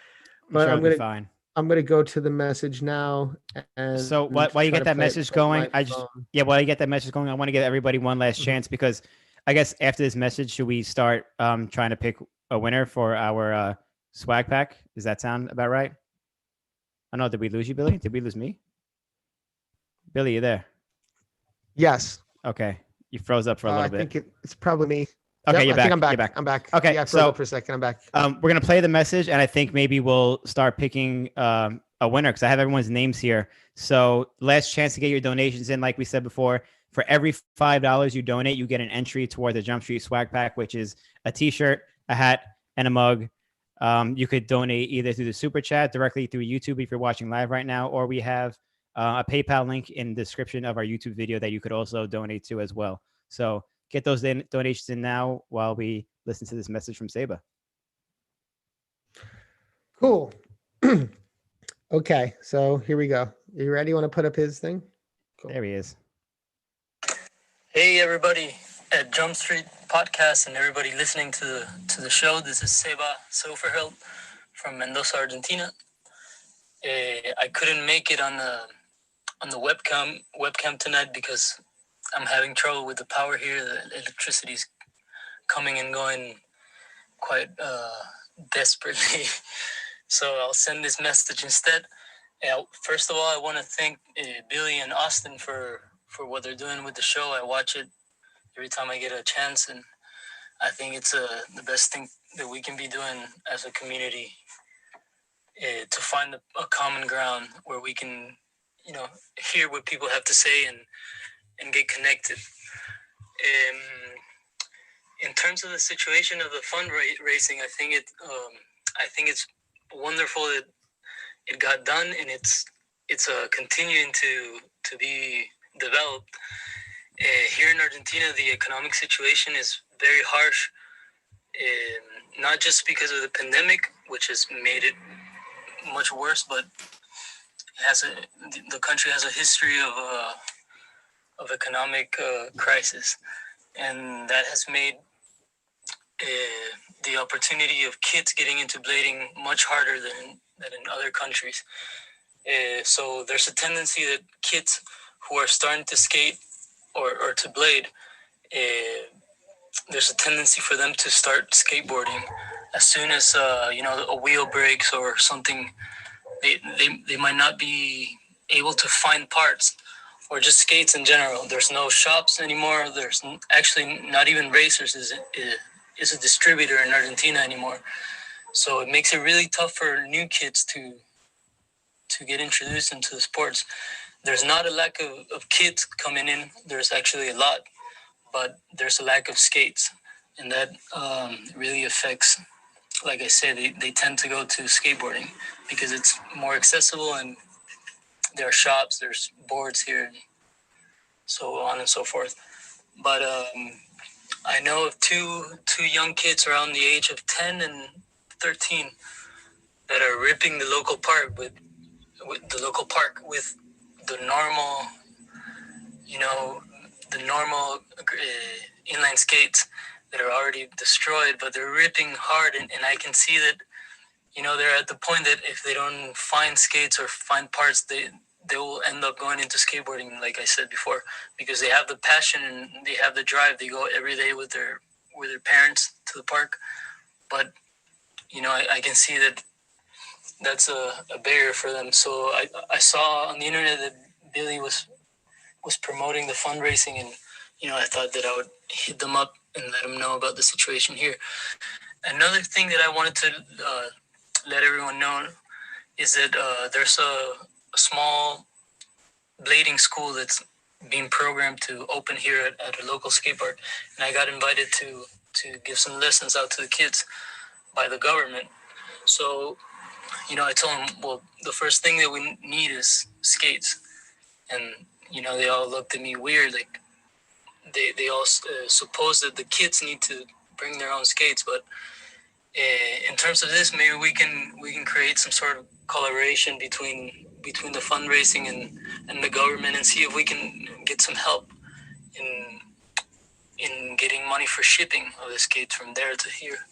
But I'm going to go to the message now. And so while you get that message going, while you get that message going, I want to give everybody one last chance, because I guess after this message, should we start trying to pick a winner for our swag pack? Does that sound about right? I know. Did we lose you, Billy? Did we lose me? Billy, you there? Yes. Okay. You froze up for a little bit. I think it's probably me. Okay, yep, you're back. I'm back. You're back. I'm back. Okay, yeah, I froze up for a second. I'm back. We're going to play the message, and I think maybe we'll start picking a winner, because I have everyone's names here. So last chance to get your donations in, like we said before. For every $5 you donate, you get an entry toward the Jump Street swag pack, which is a t-shirt, a hat, and a mug. You could donate either through the super chat, directly through YouTube if you're watching live right now, or we have a PayPal link in the description of our YouTube video that you could also donate to as well. So get those donations in now while we listen to this message from Seba. Cool. Okay, so here we go. You ready? You want to put up his thing? Cool. There he is. Hey, everybody at Jump Street Podcast and everybody listening to the show. This is Seba Soferhild from Mendoza, Argentina. I couldn't make it on the webcam tonight because I'm having trouble with the power here. The electricity's coming and going quite desperately. So I'll send this message instead. First of all, I want to thank Billy and Austin for what they're doing with the show. I watch it every time I get a chance, and I think it's the best thing that we can be doing as a community, to find a common ground where we can, hear what people have to say and get connected. In terms of the situation of the fundraising, I think it's wonderful that it got done, and it's continuing to be developed. Here in Argentina, the economic situation is very harsh, not just because of the pandemic, which has made it much worse, but the country has a history of economic crisis, and that has made the opportunity of kids getting into blading much harder than in other countries. So there's a tendency that kids who are starting to skate or to blade, there's a tendency for them to start skateboarding as soon as a wheel breaks or something. They might not be able to find parts, or just skates in general. There's no shops anymore. There's actually not even Racers is a distributor in Argentina anymore. So it makes it really tough for new kids to get introduced into the sports. There's not a lack of kids coming in. There's actually a lot, but there's a lack of skates, and that really affects. Like I said, they tend to go to skateboarding because it's more accessible, and there are shops, there's boards here, and so on and so forth. But I know of two young kids around the age of 10 and 13 that are ripping the local park with the normal, inline skates that are already destroyed, but they're ripping hard, and I can see that, they're at the point that if they don't find skates or find parts, they will end up going into skateboarding, like I said before, because they have the passion and they have the drive. They go every day with their parents to the park, but I can see that that's a barrier for them. So I saw on the internet that Billy was was promoting the fundraising, and I thought that I would hit them up and let them know about the situation here. Another thing that I wanted to let everyone know is that there's a small blading school that's being programmed to open here at a local skate park, and I got invited to give some lessons out to the kids by the government. So, I told them, well, the first thing that we need is skates, and they all looked at me weird, like they all suppose that the kids need to bring their own skates, but in terms of this, maybe we can create some sort of collaboration between the fundraising and the government, and see if we can get some help in getting money for shipping of the skates from there to here.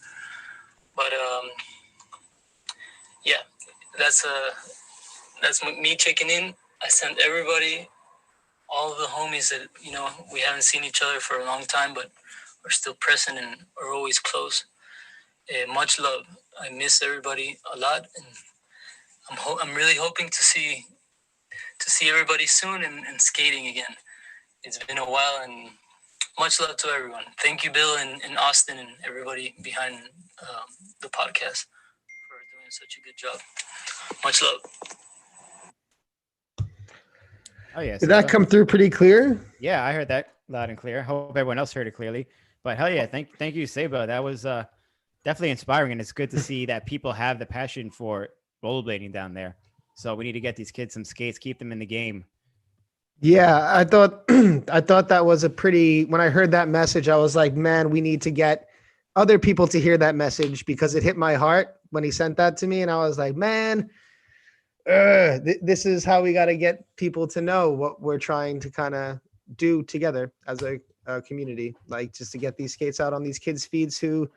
But yeah, that's me checking in. I sent everybody, all of the homies that we haven't seen each other for a long time, but we're still present and are always close. Much love. I miss everybody a lot, and I'm really hoping to see everybody soon and skating again. It's been a while, and much love to everyone. Thank you, Bill and Austin and everybody behind the podcast for doing such a good job. Much love. Oh yeah. Did that come through pretty clear? Yeah, I heard that loud and clear. Hope everyone else heard it clearly. But hell yeah, thank you, Seba. That was definitely inspiring, and it's good to see that people have the passion for rollerblading down there. So we need to get these kids some skates, keep them in the game. Yeah, I thought that was a pretty, when I heard that message, I was like, man, we need to get other people to hear that message, because it hit my heart when he sent that to me. And I was like, man, this is how we got to get people to know what we're trying to kind of do together as a community, like just to get these skates out on these kids' feeds and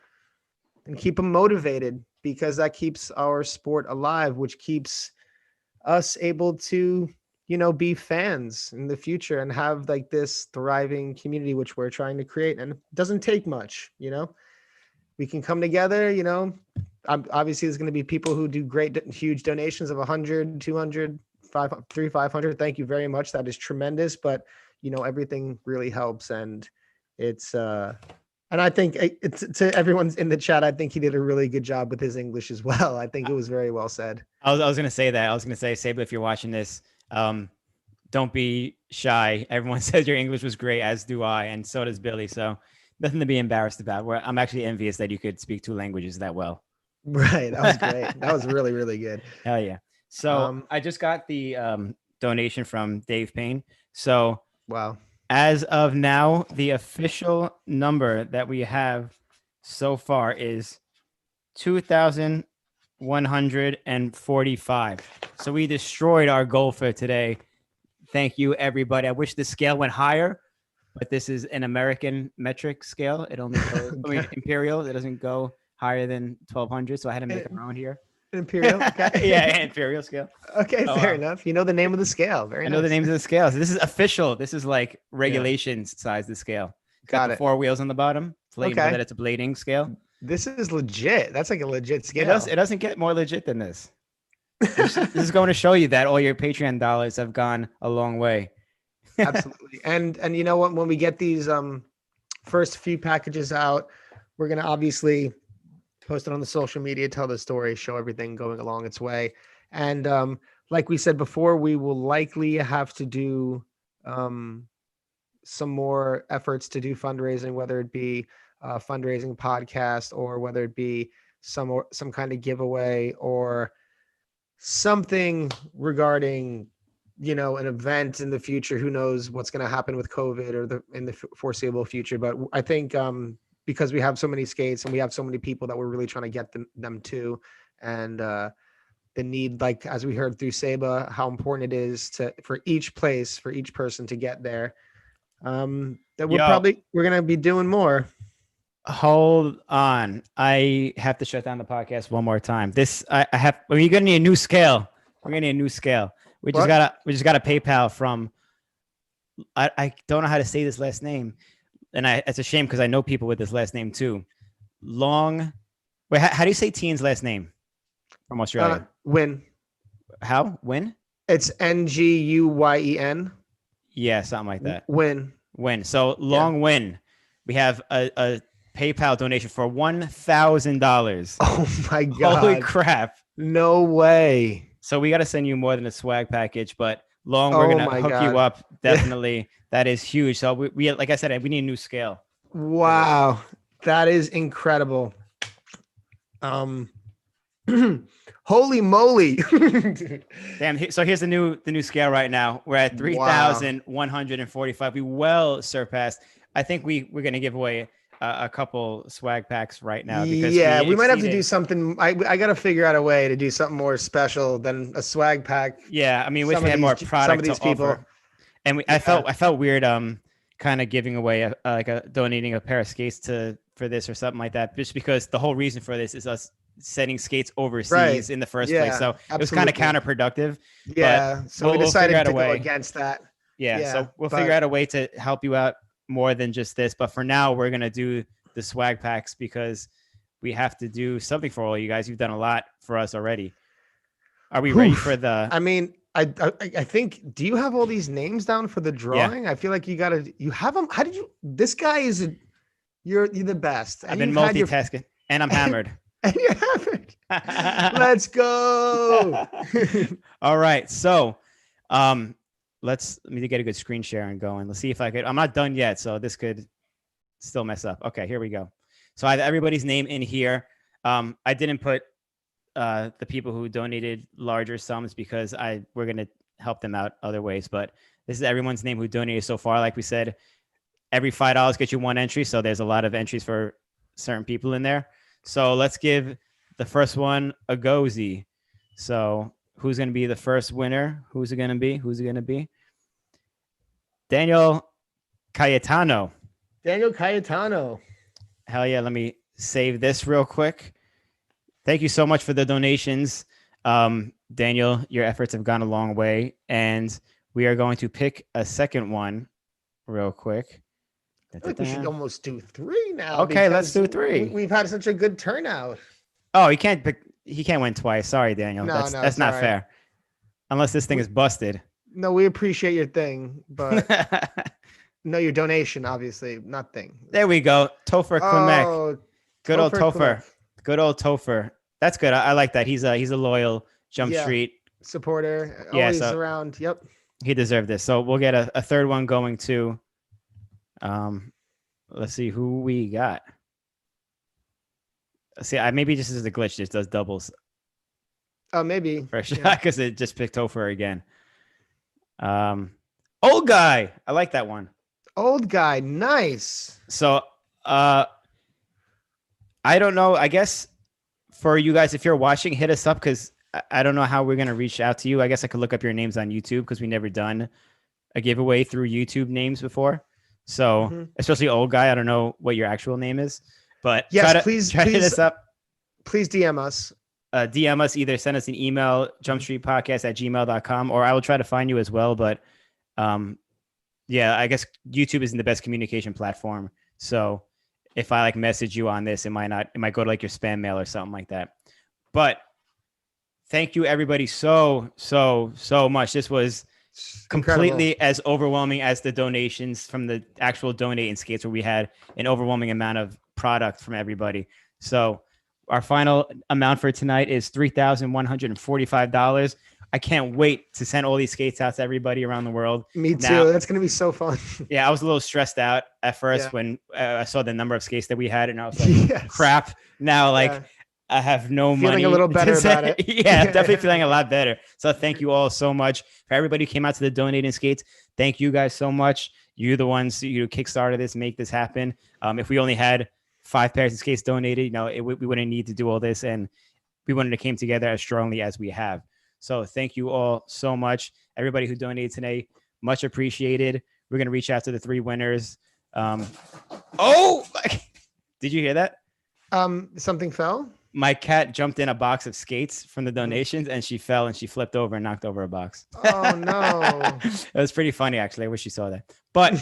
keep them motivated, because that keeps our sport alive, which keeps us able to, be fans in the future and have like this thriving community, which we're trying to create. And it doesn't take much, we can come together, obviously there's going to be people who do huge donations of 100, 200, 500. Thank you very much. That is tremendous. But, everything really helps. And it's, and I think it's to everyone's in the chat. I think he did a really good job with his English as well. I think it was very well said. I was going to say that. I was going to say, Seba, if you're watching this, don't be shy. Everyone says your English was great, as do I, and so does Billy. So nothing to be embarrassed about. I'm actually envious that you could speak 2 languages that well. Right. That was great. That was really, really good. Hell yeah. So I just got the donation from Dave Payne. So wow. As of now, the official number that we have so far is 2,145. So we destroyed our goal for today. Thank you, everybody. I wish the scale went higher, but this is an American metric scale. It only goes, imperial. It doesn't go higher than 1,200. So I had to make it around here. Imperial. Okay. Yeah, imperial scale. Okay, fair enough. You know the name of the scale. Very nice. I know the names of the scales. This is official. This is like regulations size the scale. Got the 4 wheels on the bottom to let you know that it's a blading scale. This is legit. That's like a legit scale. It doesn't get more legit than this. This is going to show you that all your Patreon dollars have gone a long way. Absolutely. And you know what? When we get these first few packages out, we're going to obviously post it on the social media, tell the story, show everything going along its way. And like we said before, we will likely have to do some more efforts to do fundraising, whether it be a fundraising podcast or whether it be some kind of giveaway or something regarding, an event in the future. Who knows what's going to happen with COVID or in the foreseeable future. But I think because we have so many skates and we have so many people that we're really trying to get them to, and the need, like as we heard through Seba, how important it is for each person to get there. That we're gonna be doing more. Hold on, I have to shut down the podcast one more time. When you get a new scale, we're getting a new scale. We just got a PayPal from. I don't know how to say this last name. And it's a shame because I know people with this last name too. Wait, how do you say Teen's last name from Australia? Win. How? Win? It's Nguyen. Yeah, something like that. Win. So long win. We have a PayPal donation for $1,000. Oh my God. Holy crap. No way. So we got to send you more than a swag package, but Long, Oh we're going to my hook God. you up. Definitely. That is huge. So we, like I said, we need a new scale. Wow. That is incredible. Holy moly. Damn. So here's the new scale right now. We're at 3,145. We well surpassed. I think we're going to give away a couple swag packs right now because we might have to do something. I got to figure out a way to do something more special than a swag pack. Yeah, I mean, wish we had more product some of these to people. Offer. And I felt weird kind of giving away donating a pair of skates for this or something like that, just because the whole reason for this is us sending skates overseas in the first place. So it was kind of counterproductive. Yeah, so we decided to go against that. Yeah, so we'll figure out a way to help you out more than just this, but for now we're gonna do the swag packs because we have to do something for all you guys. You've done a lot for us already. Are we ready for the? I mean, I think. Do you have all these names down for the drawing? Yeah. I feel like you have them. How did you? This guy is you're the best. I've been multitasking, and I'm hammered. And you're hammered. Let's go. All right, so let me get a good screen share and going. Let's see if I could. I'm not done yet, so this could still mess up. Okay, here we go. So I have everybody's name in here. I didn't put the people who donated larger sums because we're gonna help them out other ways. But this is everyone's name who donated so far. Like we said, every $5 gets you one entry. So there's a lot of entries for certain people in there. So let's give the first one a go-zy. So who's going to be the first winner? Who's it going to be? Daniel Cayetano. Hell yeah. Let me save this real quick. Thank you so much for the donations. Daniel, your efforts have gone a long way. And we are going to pick a second one real quick. I think we should almost do 3 now. Okay, let's do 3. We've had such a good turnout. Oh, he can't win twice. Sorry, Daniel. That's not fair. Unless this thing is busted. No, we appreciate your thing, but no, your donation, obviously, not thing. There we go. Topher Klimek. Good old Topher. Good old Topher. That's good. I like that. He's a loyal Jump Street supporter. Always around. Yep. He deserved this. So we'll get a third one going too. Let's see who we got. See, maybe just as a glitch, just does doubles. Oh, maybe. Because it just picked Topher again. Old guy. I like that one. Old guy. Nice. So, I don't know. I guess for you guys, if you're watching, hit us up because I don't know how we're going to reach out to you. I guess I could look up your names on YouTube because we never done a giveaway through YouTube names before. So, especially old guy, I don't know what your actual name is, but yes, please hit us up. Please DM us. DM us, either send us an email, jumpstreetpodcast@gmail.com, or I will try to find you as well. But I guess YouTube isn't the best communication platform. So if I message you on this, it might go to your spam mail or something like that. But thank you everybody so much. This was completely as overwhelming as the donations from the actual donating skates, where we had an overwhelming amount of product from everybody. So our final amount for tonight is $3,145. I can't wait to send all these skates out to everybody around the world. Me too. That's going to be so fun. Yeah, I was a little stressed out at first when I saw the number of skates that we had, and I was like, crap. Now, I have no money. Feeling a little better about it. Yeah, definitely feeling a lot better. So thank you all so much. For everybody who came out to the donating skates, thank you guys so much. You're the ones who kickstarted this, make this happen. If we only had 5 pairs of skates donated, we wouldn't need to do all this, and we wouldn't have came together as strongly as we have. So thank you all so much. Everybody who donated today, much appreciated. We're going to reach out to the 3 winners. Did you hear that? Something fell? My cat jumped in a box of skates from the donations, and she fell and she flipped over and knocked over a box. Oh, no. It was pretty funny, actually. I wish you saw that. But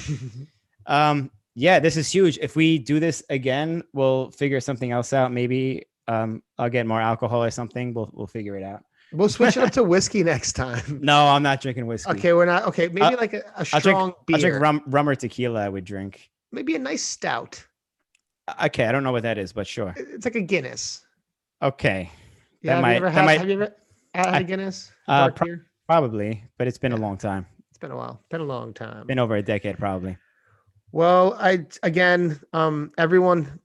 this is huge. If we do this again, we'll figure something else out. Maybe I'll get more alcohol or something. We'll figure it out. We'll switch it up to whiskey next time. No, I'm not drinking whiskey. Okay, we're not. Okay, maybe like a strong beer. I'll drink rum or tequila. I would drink. Maybe a nice stout. Okay, I don't know what that is, but sure. It's like a Guinness. Okay. Yeah, have you ever had a Guinness? Dark beer? Probably, but it's been a long time. It's been a while. Been a long time. Been over a decade, probably. Well, everyone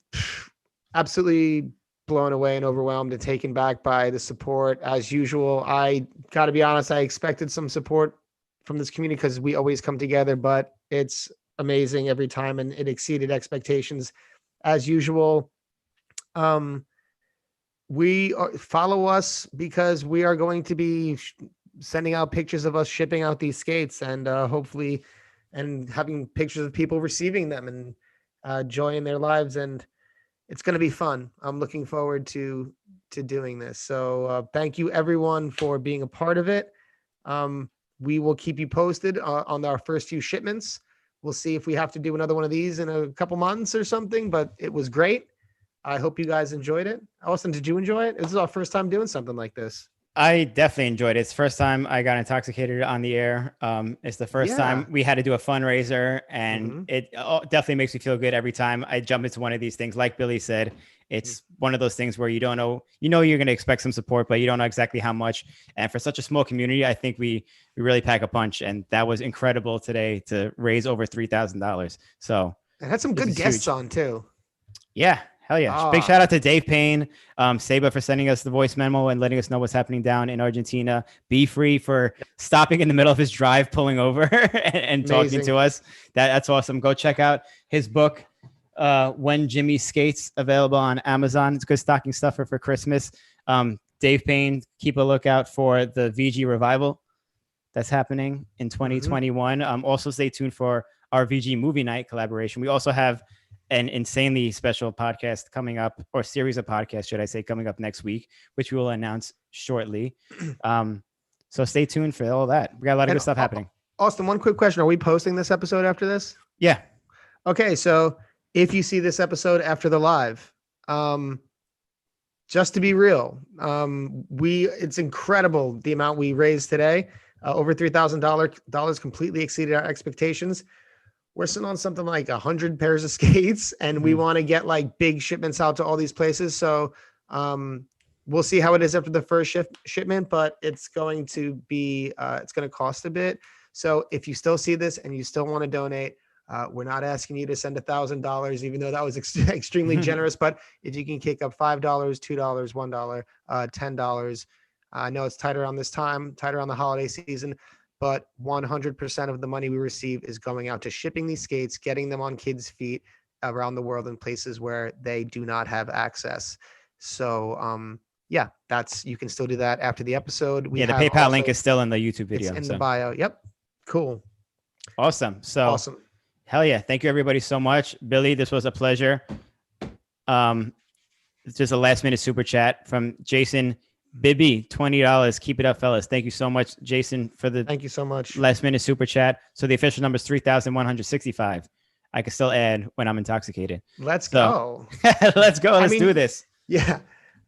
absolutely blown away and overwhelmed and taken back by the support as usual. I got to be honest, I expected some support from this community because we always come together, but it's amazing every time and it exceeded expectations as usual. Follow us because we are going to be sending out pictures of us shipping out these skates and hopefully and having pictures of people receiving them and joy in their lives, and it's going to be fun. I'm looking forward to doing this. So thank you everyone for being a part of it. We will keep you posted on our first few shipments. We'll see if we have to do another one of these in a couple months or something, but it was great. I hope you guys enjoyed it. Austin, did you enjoy it? This is our first time doing something like this. I definitely enjoyed it. It's the first time I got intoxicated on the air. It's the first time we had to do a fundraiser, and it definitely makes me feel good every time I jump into one of these things. Like Billy said, it's one of those things where you don't know, you're going to expect some support, but you don't know exactly how much. And for such a small community, I think we really pack a punch, and that was incredible today to raise over $3,000. So I had some good guests on too. Yeah. Hell yeah. Big shout out to Dave Payne, Seba for sending us the voice memo and letting us know what's happening down in Argentina. Be Free for stopping in the middle of his drive, pulling over and talking to us. That's awesome. Go check out his book, When Jimmy Skates, available on Amazon. It's good stocking stuffer for Christmas. Dave Payne, keep a lookout for the VG revival that's happening in 2021. Also stay tuned for our VG movie night collaboration. We also have an insanely special podcast coming up, or series of podcasts, should I say, coming up next week, which we will announce shortly. So stay tuned for all that. We got a lot of good stuff happening. Austin, one quick question. Are we posting this episode after this? Yeah. Okay. So if you see this episode after the live, just to be real, it's incredible the amount we raised today. Over $3,000 completely exceeded our expectations. We're sitting on something like 100 pairs of skates, and we want to get like big shipments out to all these places. So we'll see how it is after the first shipment, but it's going to be, it's going to cost a bit. So if you still see this and you still want to donate, we're not asking you to send $1,000, even though that was extremely generous. But if you can kick up $5, $2, $1, $10, I know it's tighter on this time, tighter on the holiday season, but 100% of the money we receive is going out to shipping these skates, getting them on kids' feet around the world in places where they do not have access. So, yeah, you can still do that after the episode. The PayPal link is still in the YouTube video. It's in the bio. Yep. Cool. Awesome. So awesome. Hell yeah. Thank you everybody so much. Billy, this was a pleasure. It's just a last minute super chat from Jason Bibby, $20. Keep it up, fellas. Thank you so much, Jason, for the thank you so much last minute super chat. So the official number is 3,165. I can still add when I'm intoxicated. Let's go. Let's go. Let's do this. Yeah.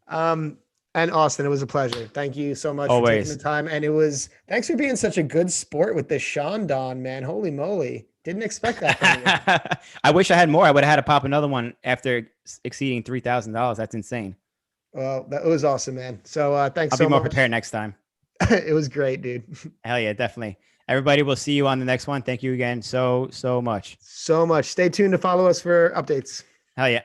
And Austin, it was a pleasure. Thank you so much Always. for taking the time. And thanks for being such a good sport with this Sean Don, man. Holy moly. Didn't expect that from you. I wish I had more. I would have had to pop another one after exceeding $3,000. That's insane. Well, that was awesome, man. So thanks so much. I'll be more prepared next time. It was great, dude. Hell yeah, definitely. Everybody, will see you on the next one. Thank you again so much. So much. Stay tuned to follow us for updates. Hell yeah.